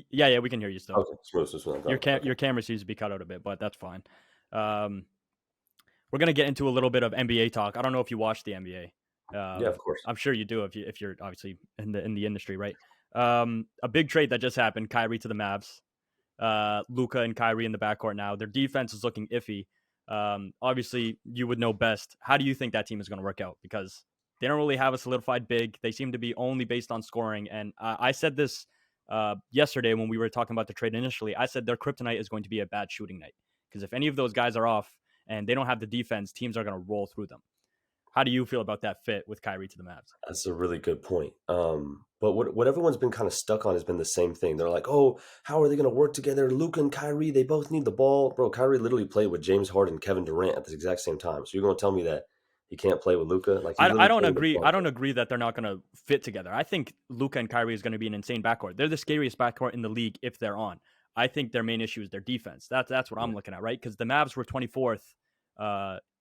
Yeah, we can hear you still. Okay, smooth. Your camera seems to be cut out a bit, but that's fine. We're going to get into a little bit of NBA talk. I don't know if you watch the NBA. Yeah, of course. I'm sure you do if you're obviously in the industry, right? A big trade that just happened: Kyrie to the Mavs. Luka and Kyrie in the backcourt now. Their defense is looking iffy. Obviously, you would know best. How do you think that team is going to work out? Because they don't really have a solidified big. They seem to be only based on scoring. And I said this yesterday when we were talking about the trade initially. I said their kryptonite is going to be a bad shooting night. Because if any of those guys are off and they don't have the defense, teams are going to roll through them. How do you feel about that fit with Kyrie to the Mavs? That's a really good point. But what everyone's been kind of stuck on has been the same thing. They're like, oh, how are they going to work together? Luka and Kyrie, they both need the ball. Bro, Kyrie literally played with James Harden and Kevin Durant at the exact same time. So you're going to tell me that he can't play with Luka? Like, I don't agree. I don't agree that they're not going to fit together. I think Luka and Kyrie is going to be an insane backcourt. They're the scariest backcourt in the league if they're on. I think their main issue is their defense. That's what I'm looking at, right? Because the Mavs were 24th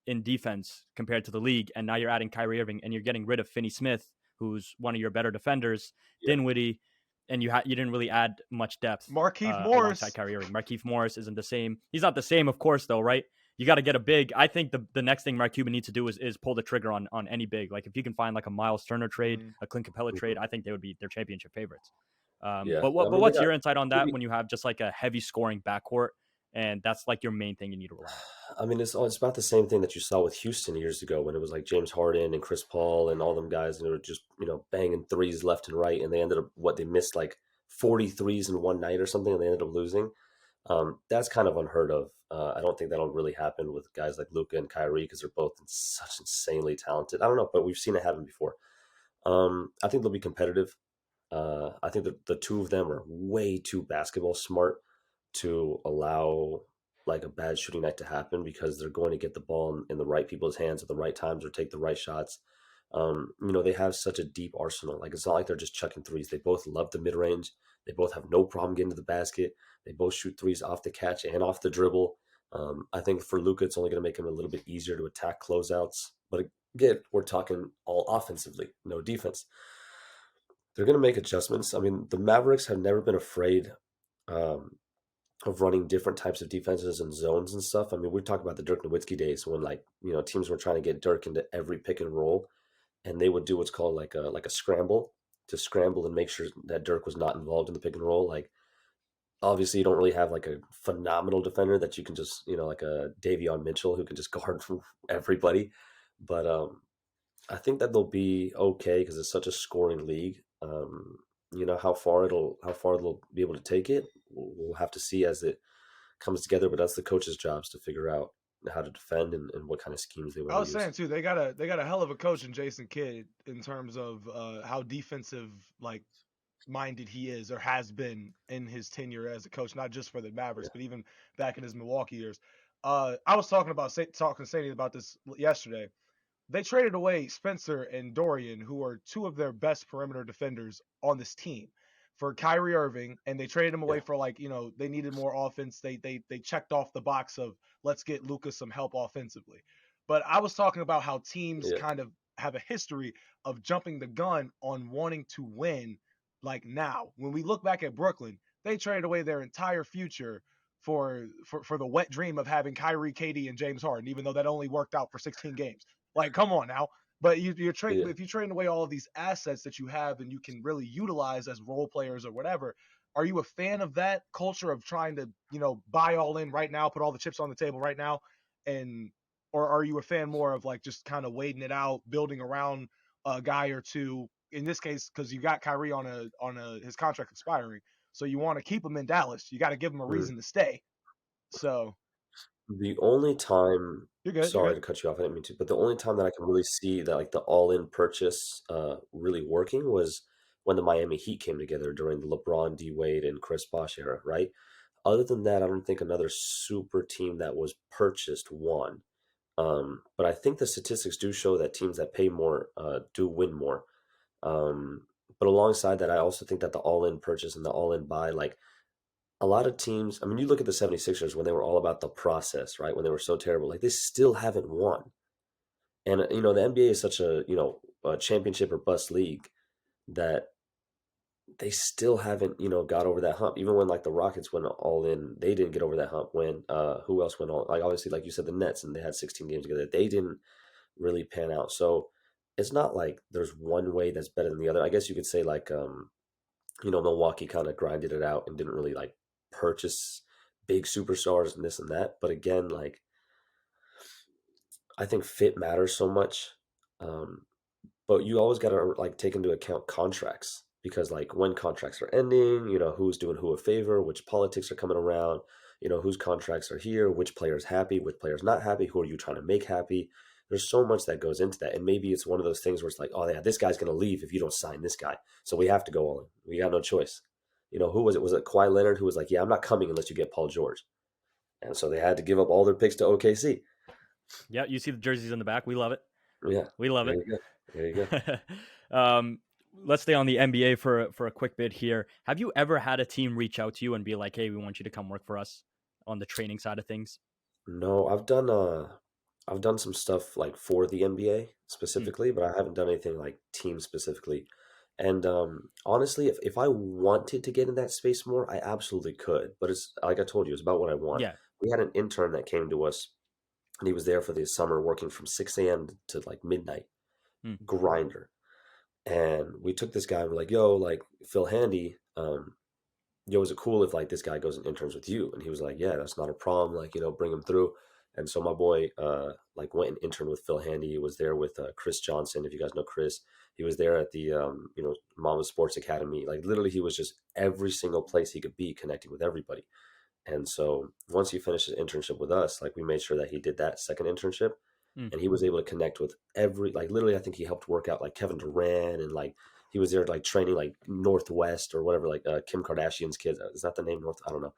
in defense compared to the league, and now you're adding Kyrie Irving, and you're getting rid of Finney Smith, who's one of your better defenders, Dinwiddie, and you didn't really add much depth. Markieff Morris. Alongside Kyrie Irving. Markieff Morris isn't the same. He's not the same, of course, though, right? You got to get a big. I think the next thing Mark Cuban needs to do is pull the trigger on any big. Like if you can find like a Miles Turner trade, a Clint Capella trade, I think they would be their championship favorites. But what's your insight on that when you have just like a heavy scoring backcourt and that's like your main thing you need to rely on? I mean, it's about the same thing that you saw with Houston years ago when it was like James Harden and Chris Paul and all them guys, and they were just banging threes left and right, and they ended up they missed like 40 threes in one night or something, and they ended up losing. That's kind of unheard of. I don't think that'll really happen with guys like Luka and Kyrie because they're both such insanely talented. I don't know, but we've seen it happen before. I think they'll be competitive. I think that the two of them are way too basketball smart to allow like a bad shooting night to happen because they're going to get the ball in the right people's hands at the right times or take the right shots. They have such a deep arsenal. Like it's not like they're just chucking threes. They both love the mid range. They both have no problem getting to the basket. They both shoot threes off the catch and off the dribble. I think for Luka, it's only going to make him a little bit easier to attack closeouts. But again, we're talking all offensively, no defense. They're going to make adjustments. I mean, the Mavericks have never been afraid um, of running different types of defenses and zones and stuff. I mean, we talk about the Dirk Nowitzki days when like teams were trying to get Dirk into every pick and roll, and they would do what's called like a scramble to scramble and make sure that Dirk was not involved in the pick and roll. Like obviously, you don't really have like a phenomenal defender that you can just like a Davion Mitchell who can just guard from everybody, but I think that they'll be okay because it's such a scoring league. How far they'll be able to take it. We'll have to see as it comes together. But that's the coach's jobs to figure out how to defend and what kind of schemes they I want to was use. saying too, they got a hell of a coach in Jason Kidd in terms of how defensive like minded he is or has been in his tenure as a coach, not just for the Mavericks, Yeah, but even back in his Milwaukee years. I was talking to Sadie about this yesterday. They traded away Spencer and Dorian, who are two of their best perimeter defenders on this team, for Kyrie Irving, and they traded him away yeah, for they needed more offense. They checked off the box of let's get Luka some help offensively. But I was talking about how teams yeah. kind of have a history of jumping the gun on wanting to win like now. When we look back at Brooklyn, they traded away their entire future for the wet dream of having Kyrie, KD, and James Harden, even though that only worked out for 16 games. Like, come on now. But Yeah. if you're trading away all of these assets that you have and you can really utilize as role players or whatever, are you a fan of that culture of trying to buy all in right now, put all the chips on the table right now, and or are you a fan more of like just kind of waiting it out, building around a guy or two? In this case, because you got Kyrie on his contract expiring, so you want to keep him in Dallas. You got to give him a Mm. reason to stay. So The only time, you're good. You're sorry good. to cut you off, I didn't mean to, but the only time that I can really see that like the all-in purchase really working was when the Miami Heat came together during the LeBron, D Wade, and Chris Bosh era, right? Other than that, I don't think another super team that was purchased won. But I think the statistics do show that teams that pay more do win more. Um, but alongside that, I also think that the all-in purchase and the all-in buy, like a lot of teams, I mean, you look at the 76ers when they were all about the process, right? When they were so terrible, like they still haven't won. And, the NBA is such a championship or bust league that they still haven't, got over that hump. Even when like the Rockets went all in, they didn't get over that hump. When who else went all like obviously like you said the Nets and they had 16 games together. They didn't really pan out. So it's not like there's one way that's better than the other. I guess you could say like Milwaukee kind of grinded it out and didn't really like purchase big superstars and this and that. But again, like I think fit matters so much. Um, but you always got to like take into account contracts because like when contracts are ending, who's doing who a favor, which politics are coming around, whose contracts are here, which player's happy, which player's not happy, who are you trying to make happy. There's so much that goes into that. And maybe it's one of those things where it's like, oh yeah, this guy's gonna leave if you don't sign this guy. So we have to go all in. We got no choice. Who was it? Was it Kawhi Leonard who was like, yeah, I'm not coming unless you get Paul George. And so they had to give up all their picks to OKC. Yeah, you see the jerseys in the back. We love it. Yeah. We love There it. you go. There you go. Let's stay on the NBA for a quick bit here. Have you ever had a team reach out to you and be like, "Hey, we want you to come work for us on the training side of things"? No, I've done some stuff like for the NBA Hmm. specifically, but I haven't done anything like team specifically. And honestly, if I wanted to get in that space more, I absolutely could. But it's like I told you, it's about what I want. Yeah. We had an intern that came to us, and he was there for the summer working from 6 a.m. to like midnight, Hmm. grinder. And we took this guy and we're like, yo, like Phil Handy, yo, is it cool if like this guy goes and interns with you? And he was like, yeah, that's not a problem. Like, bring him through. And so my boy, like went and interned with Phil Handy. He was there with Chris Johnson. If you guys know Chris, he was there at the, Mama Sports Academy. Like literally he was just every single place he could be connecting with everybody. And so once he finished his internship with us, like we made sure that he did that second internship Hmm. and he was able to connect with like literally I think he helped work out like Kevin Durant and like he was there like training like Northwest or whatever like Kim Kardashian's kids. Is that the name North? I don't know.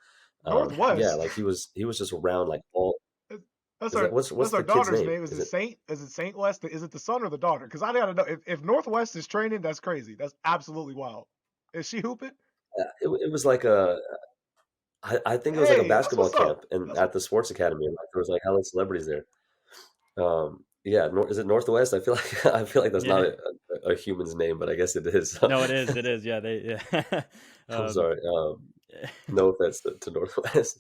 Yeah, Northwest. like he was just around like all. That's Is our that what's that's the our kid's daughter's name? name. Is Is it it? Saint? Is it Saint West? Is it the son or the daughter? Because I gotta know if Northwest is training. That's crazy. That's absolutely wild. Is she hooping? It was like I think it was like a Hey, that's basketball what's up. camp and That's at the sports academy and like there was like hella celebrities there. Yeah, is it Northwest? I feel like I feel like that's not Yeah. a human's name, but I guess it is. No, it is. It is. Yeah. Yeah. I'm um, sorry. No offense to Northwest.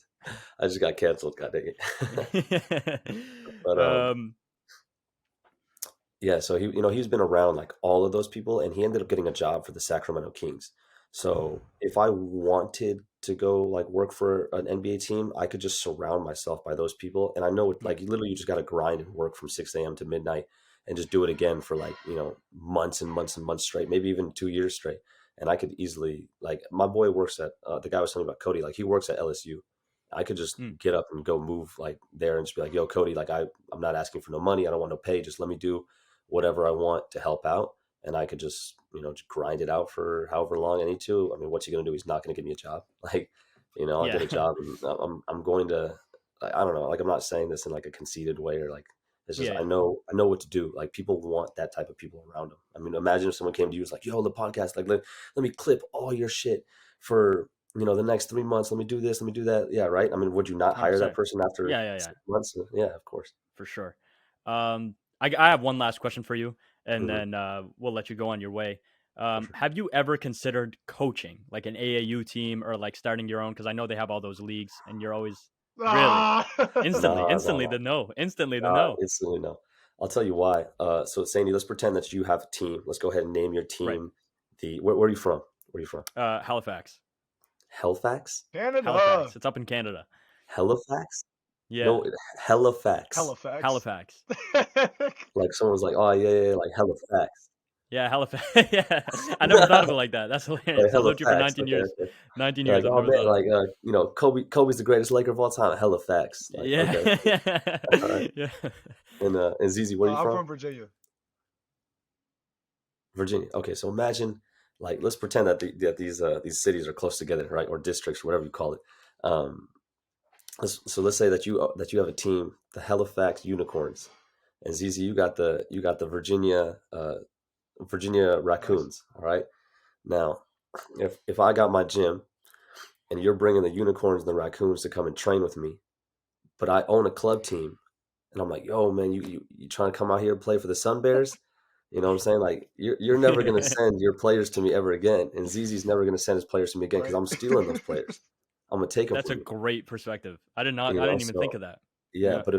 I just got canceled. God dang it. But um, yeah, so he's been around like all of those people, and he ended up getting a job for the Sacramento Kings. So if I wanted to go like work for an NBA team, I could just surround myself by those people. And I know like literally you just got to grind and work from 6 a.m. to midnight and just do it again for like, months and months and months straight, maybe even 2 years straight. And I could easily like my boy works at the guy I was telling you about, Cody, like he works at LSU. I could just mm, get up and go move like there and just be like, yo, Cody, like I'm not asking for no money. I don't want no pay. Just let me do whatever I want to help out. And I could just, just grind it out for however long I need to. I mean, what's he going to do? He's not going to give me a job. Like, I'll get yeah. a job and I'm going to, I don't know. Like, I'm not saying this in like a conceited way or like, it's just, Yeah. I know what to do. Like people want that type of people around them. I mean, imagine if someone came to you and was like, yo, the podcast, like, let me clip all your shit for, the next 3 months. Let me do this. Let me do that. Yeah. Right. I mean, would you not hire that 100%. person after Yeah. Yeah. Yeah. 6 months? Yeah, of course. For sure. I have one last question for you, and Hmm. then we'll let you go on your way. For sure. Have you ever considered coaching, like an AAU team, or like starting your own? Because I know they have all those leagues, and you're always really Ah! instantly, No, no, instantly no. the no, instantly the no. Instantly no. I'll tell you why. So Sandy, let's pretend that you have a team. Let's go ahead and name your Right. team. Where are you from? Where are you from? Halifax. Halifax? Canada. Halifax. It's up in Canada. Halifax? Yeah. No, Halifax. Halifax. Halifax. Like someone was like, oh yeah, like Halifax. Yeah, Halifax. Yeah. I never thought of it like that. That's Like hilarious. I lived here for Halifax. 19 Okay, years. okay. 19 You're years. like, I've oh never man, thought of like it. Kobe's the greatest Laker of all time. Halifax. Like, okay, cool. Yeah. All right. Yeah. And Zizi, where are you I'm from? from Virginia. Virginia. Okay, so imagine, like, let's pretend that these cities are close together, right, or districts, whatever you call it. Um, let's say that you have a team, the Halifax Unicorns, and ZZ, you got the Virginia Nice. Raccoons. All right. Now, if I got my gym and you're bringing the Unicorns and the Raccoons to come and train with me, but I own a club team, and I'm like, yo, man, you trying to come out here and play for the Sun Bears? You know what I'm saying? Like you're never gonna send your players to me ever again, and ZZ's never gonna send his players to me again because Right. I'm stealing those players. I'm gonna take them That's a from you. great perspective. I did not. You I know, didn't even think so of that. yeah. Yeah. But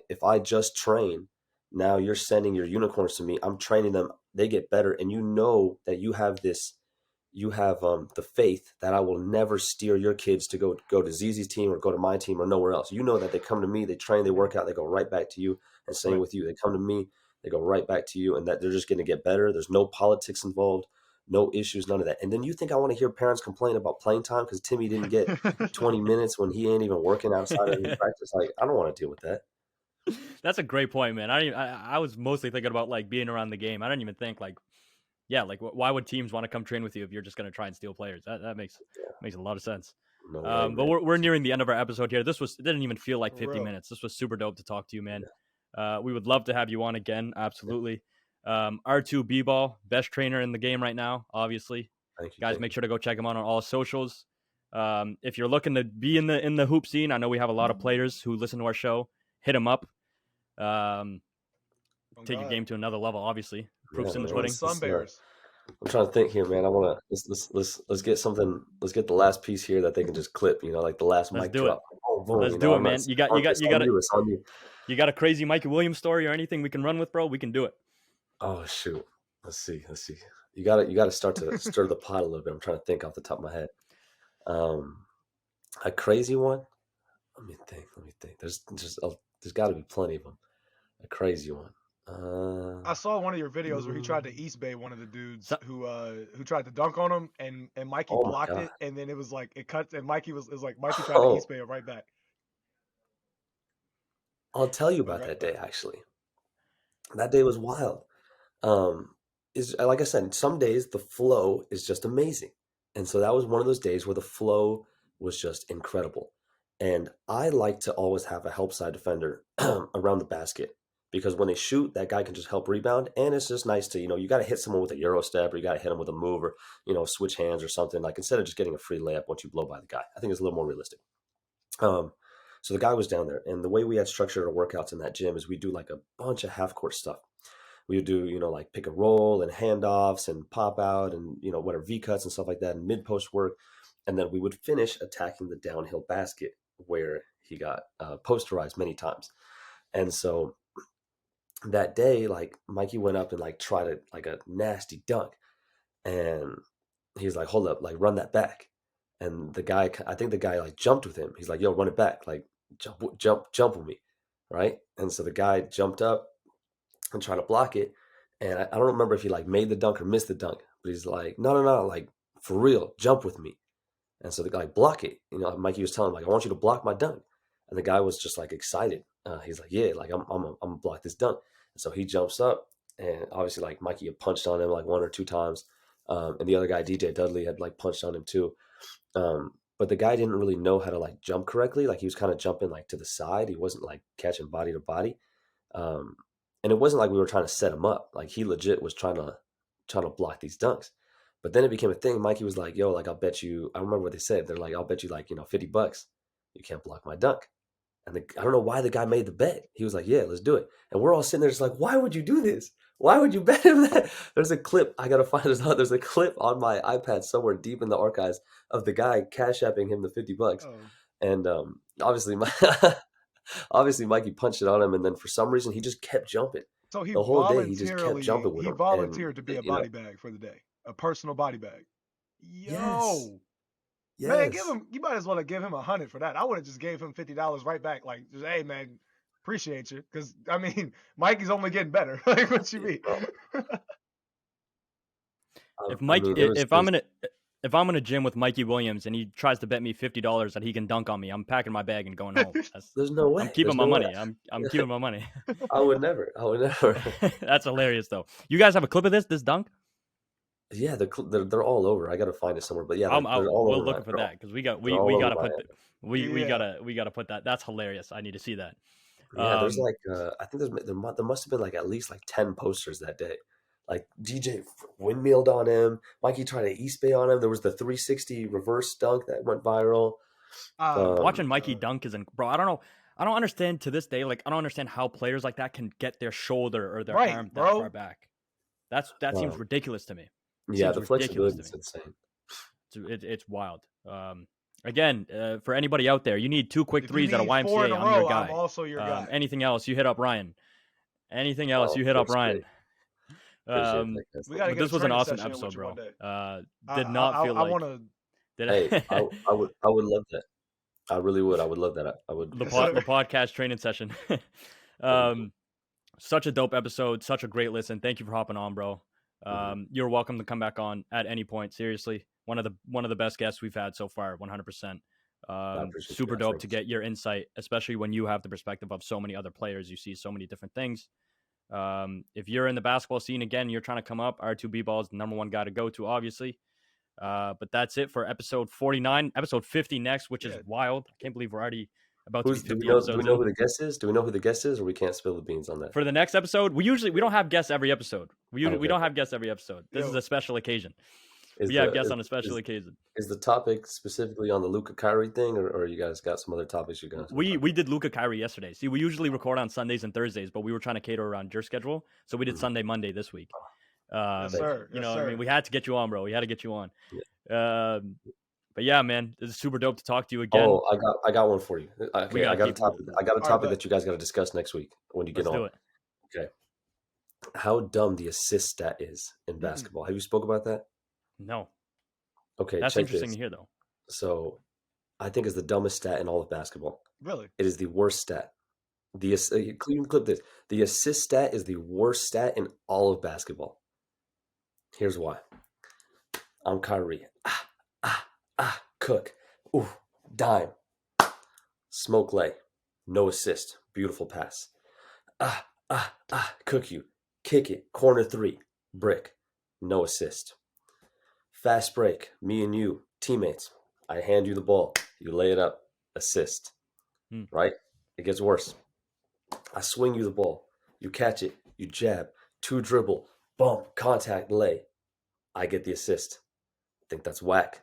if I just train, now you're sending your unicorns to me. I'm training them. They get better, and you know that you have this. You have the faith that I will never steer your kids to go to ZZ's team or go to my team or nowhere else. You know that they come to me, they train, they work out, they go right back to you. And same Right. with you. They come to me, they go right back to you, and that they're just going to get better. There's no politics involved, no issues, none of that. And then you think I want to hear parents complain about playing time because Timmy didn't get 20 minutes when he ain't even working outside of his practice? Like, I don't want to deal with that. That's a great point, man. I was mostly thinking about like being around the game. I didn't even think like, yeah, like why would teams want to come train with you if you're just gonna try and steal players? That makes a lot of sense. No way, But man. we're nearing the end of our episode here. It didn't even feel like For 50 real. minutes. This was super dope to talk to you, man. Yeah. We would love to have you on again. Absolutely. R2Bball, best trainer in the game right now, obviously. Thank you. Guys, Thank make you. sure to go check him out on all socials. If you're looking to be in the hoop scene, I know we have a lot of players who listen to our show. Hit him up. Oh, Take your God. game to another level. Obviously, proof's Yeah, in the man. pudding. Sun Bears. I'm trying to think here, man. I want to let's get something. Let's get the last piece here that they can just clip. Like the last Let's mic do it. drop. Boom, boom. Let's do it, I'm not. man. You got It's on you. It's on you. you got a crazy Mikey Williams story or anything we can run with, bro? We can do it. Oh shoot. Let's see. You got to start to stir the pot a little bit. I'm trying to think off the top of my head. A crazy one. Let me think. There's got to be plenty of them. A crazy one. I saw one of your videos where he tried to East Bay one of the dudes who tried to dunk on him and Mikey Oh my blocked God. it, and then it was like it cut and Mikey was like Mikey tried to Oh, East Bay it right back. I'll tell you about Okay. that day. Actually, that day was wild. Is like I said, some days the flow is just amazing. And so that was one of those days where the flow was just incredible. And I like to always have a help side defender around the basket because when they shoot, that guy can just help rebound. And it's just nice to, you got to hit someone with a Euro step or you got to hit them with a move or, switch hands or something like instead of just getting a free layup once you blow by the guy. I think it's a little more realistic. So the guy was down there, and the way we had structured our workouts in that gym is we do like a bunch of half court stuff. We would do, like pick and roll and handoffs and pop out and, whatever V cuts and stuff like that and mid post work. And then we would finish attacking the downhill basket where he got posterized many times. And so that day, like Mikey went up and like tried a nasty dunk. And he's like, hold up, like run that back. And I think the guy like jumped with him. He's like, yo, run it back. Like jump with me. Right. And so the guy jumped up and tried to block it. And I don't remember if he like made the dunk or missed the dunk, but he's like, no, like for real, jump with me. And so the guy block it. Mikey was telling him like, I want you to block my dunk. And the guy was just like excited. He's like, yeah, like I'm gonna block this dunk. And so he jumps up, and obviously like Mikey had punched on him like 1 or 2 times. And the other guy, DJ Dudley, had like punched on him too. But the guy didn't really know how to like jump correctly. Like he was kind of jumping like to the side. He wasn't like catching body to body. And it wasn't like we were trying to set him up. Like he legit was trying to block these dunks. But then it became a thing. Mikey was like, yo, like I'll bet you, I remember what they said. They're like, I'll bet you like, $50. You can't block my dunk. And I don't know why the guy made the bet. He was like, yeah, let's do it. And we're all sitting there just like, why would you do this? Why would you bet him that? There's a clip. I got to find this out. There's a clip on my iPad somewhere deep in the archives of the guy cash apping him the $50. Oh. And obviously Mikey punched it on him. And then for some reason, he just kept jumping. So the whole day, he just kept jumping with him. He volunteered to be a body bag for the day, a personal body bag. Yo. Yes. Man, you might as well have given him 100 for that. I would have just gave him $50 right back. Like, just, hey, man, appreciate you. Because, I mean, Mikey's only getting better. Like, what you mean? If I'm in a gym with Mikey Williams and he tries to bet me $50 that he can dunk on me, I'm packing my bag and going home. There's no way. I'm keeping my money. I'm keeping my money. I would never. That's hilarious, though. You guys have a clip of this dunk? Yeah, they're all over. I gotta find it somewhere, but yeah, they're all we're over. looking for that because we gotta put that. That's hilarious. I need to see that. Yeah, there's like I think there must have been like at least like 10 posters that day. Like DJ windmilled on him. Mikey tried to East Bay on him. There was the 360 reverse dunk that went viral. Watching Mikey dunk bro. I don't know. I don't understand to this day. Like I don't understand how players like that can get their shoulder or their arm that far back. That seems ridiculous to me. Yeah, the flexibility is insane. It's wild. Again, for anybody out there, you need 2 quick threes at a YMCA. I'm your guy. I'm also your guy. Anything else, you hit up Ryan. Anything else, you hit up Ryan. This was an awesome episode, bro. Did not feel like. I would love that. I really would. I would love that. I would. The podcast training session. Such a dope episode. Such a great listen. Thank you for hopping on, bro. You're welcome to come back on at any point. Seriously, one of the best guests we've had so far. 100%. Super dope to get your insight, especially when you have the perspective of so many other players. You see so many different things. If you're in the basketball scene again, you're trying to come up, R2Bball is the number one guy to go to, obviously. But that's it for episode 49. Episode 50 next, which is wild. I can't believe we're already about to be 50 episodes. Do we know who the guest is? Do we know who the guest is, or we can't spill the beans on that? For the next episode, we don't have guests every episode. We don't have guests every episode. This is a special occasion. We have guests on a special occasion. Is the topic specifically on the Luka Kyrie thing, or you guys got some other topics you're going to? We did Luka Kyrie yesterday. See, we usually record on Sundays and Thursdays, but we were trying to cater around your schedule, so we did Sunday, Monday this week. Yes, sir. I mean, we had to get you on, bro. We had to get you on. Yeah. But yeah, man, this is super dope to talk to you again. Oh, I got one for you. Okay, I got a topic that you guys got to discuss next week when you get on. Let's do it. Okay. How dumb the assist stat is in basketball. Have you spoke about that? No. Okay, that's interesting to hear, though. So, I think it's the dumbest stat in all of basketball. Really? It is the worst stat. Clip this. The assist stat is the worst stat in all of basketball. Here's why. I'm Kyrie. Cook. Ooh, dime. Smoke lay. No assist. Beautiful pass. Cook you. Kick it. Corner 3. Brick. No assist. Fast break. Me and you. Teammates. I hand you the ball. You lay it up. Assist. Right? It gets worse. I swing you the ball. You catch it. You jab. 2 dribble. Bump. Contact. Lay. I get the assist. I think that's whack.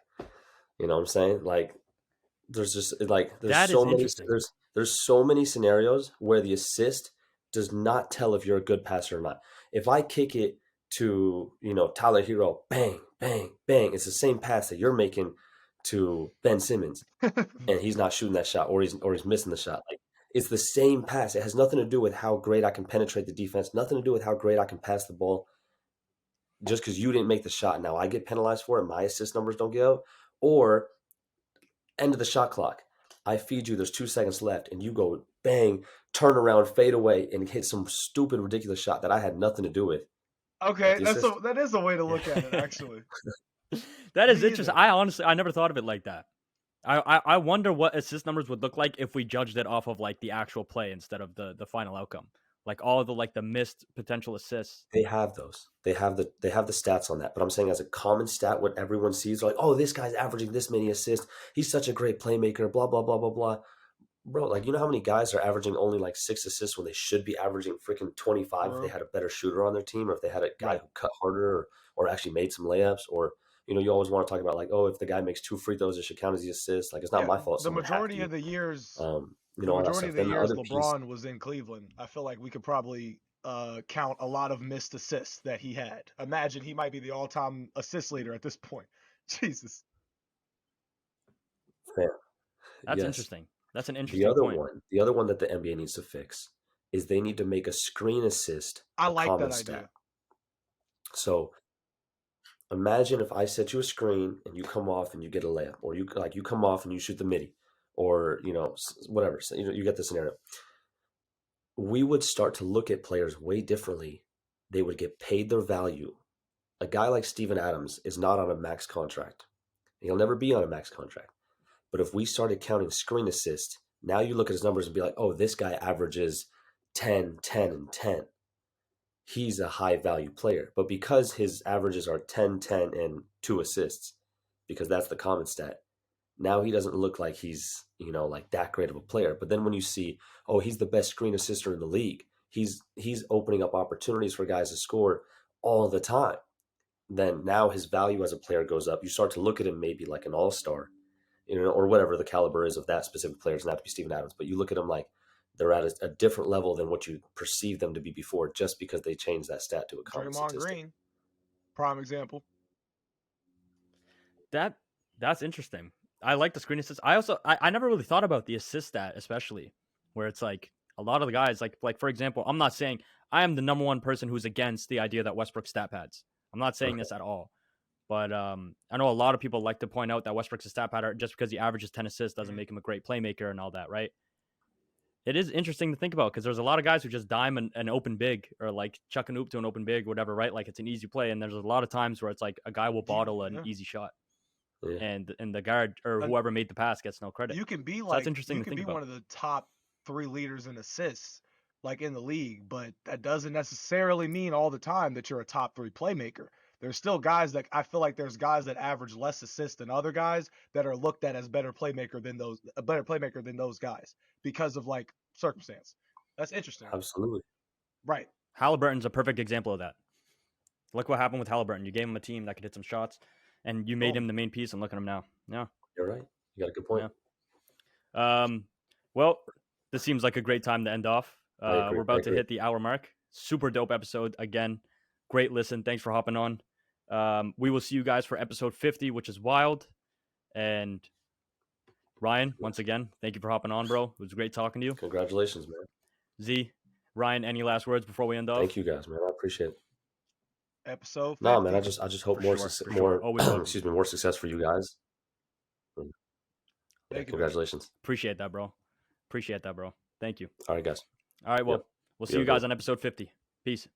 You know what I'm saying? Like, there's just like there's There's so many scenarios where the assist does not tell if you're a good passer or not. If I kick it to, Tyler Hero, bang, bang, bang, it's the same pass that you're making to Ben Simmons, and he's not shooting that shot, or he's missing the shot. Like, it's the same pass. It has nothing to do with how great I can penetrate the defense, nothing to do with how great I can pass the ball. Just because you didn't make the shot, now I get penalized for it, my assist numbers don't go. Or end of the shot clock, I feed you, there's 2 seconds left, and you go bang, turn around, fade away, and hit some stupid, ridiculous shot that I had nothing to do with. Okay, that is a way to look at it, actually. That is interesting. I never thought of it like that. I wonder what assist numbers would look like if we judged it off of like the actual play instead of the final outcome. Like all the missed potential assists. They have those. They have the stats on that. But I'm saying as a common stat, what everyone sees, like, oh, this guy's averaging this many assists. He's such a great playmaker. Blah blah blah blah blah. Bro, like, you know how many guys are averaging only like 6 assists when they should be averaging freaking 25 if they had a better shooter on their team, or if they had a guy who cut harder, or actually made some layups, or you always want to talk about like, oh, if the guy makes 2 free throws, it should count as the assist. Like, it's not my fault. The majority of the years, LeBron was in Cleveland, I feel like we could probably count a lot of missed assists that he had. Imagine he might be the all-time assist leader at this point. Jesus. Fair. That's interesting. That's an interesting point. The other one that the NBA needs to fix is they need to make a screen assist I like common that stat. idea. So imagine if I set you a screen and you come off and you get a layup, or you come off and you shoot the midi, or whatever. So, you get the scenario. We would start to look at players way differently. They would get paid their value. A guy like Steven Adams is not on a max contract. He'll never be on a max contract. But if we started counting screen assists, now you look at his numbers and be like, oh, this guy averages 10, 10, and 10. He's a high-value player. But because his averages are 10, 10, and 2 assists, because that's the common stat, now he doesn't look like he's, like that great of a player. But then when you see, oh, he's the best screen assister in the league, he's opening up opportunities for guys to score all the time, then now his value as a player goes up. You start to look at him maybe like an all-star, or whatever the caliber is of that specific player. It's not to be Steven Adams, but you look at them like they're at a different level than what you perceive them to be before, just because they changed that stat to a common statistic. Green, prime example. That's interesting. I like the screen assist. I never really thought about the assist stat, especially where it's like a lot of the guys, like for example, I'm not saying I am the number one person who's against the idea that Westbrook stat pads. I'm not saying this at all. But I know a lot of people like to point out that Westbrook's a stat padder just because he averages 10 assists doesn't make him a great playmaker and all that, right? It is interesting to think about because there's a lot of guys who just dime an open big or like chuck an oop to an open big, whatever, right? Like it's an easy play. And there's a lot of times where it's like a guy will bottle an easy shot. Yeah. And the guard or whoever made the pass gets no credit. You can be so that's interesting to think about. One of the top 3 leaders in assists like in the league, but that doesn't necessarily mean all the time that you're a top 3 playmaker. There's still guys that I feel like there's guys that average less assists than other guys that are looked at as a better playmaker than those guys because of like circumstance. That's interesting. Absolutely. Right. Halliburton's a perfect example of that. Look what happened with Halliburton. You gave him a team that could hit some shots, and you made him the main piece, and look at him now. Yeah. You're right. You got a good point. Yeah. Well, this seems like a great time to end off. We're about to hit the hour mark. Super dope episode again. Great listen. Thanks for hopping on. We will see you guys for episode 50, which is wild. And Ryan, once again, thank you for hopping on, bro. It was great talking to you. Congratulations, man. Z, Ryan, any last words before we end off? Thank you guys, man. I appreciate it. Episode 50. No, man, I just hope more success for you guys. Congratulations. Appreciate that, bro. Thank you. All right, guys. All right, well, we'll see you guys on episode 50. Peace.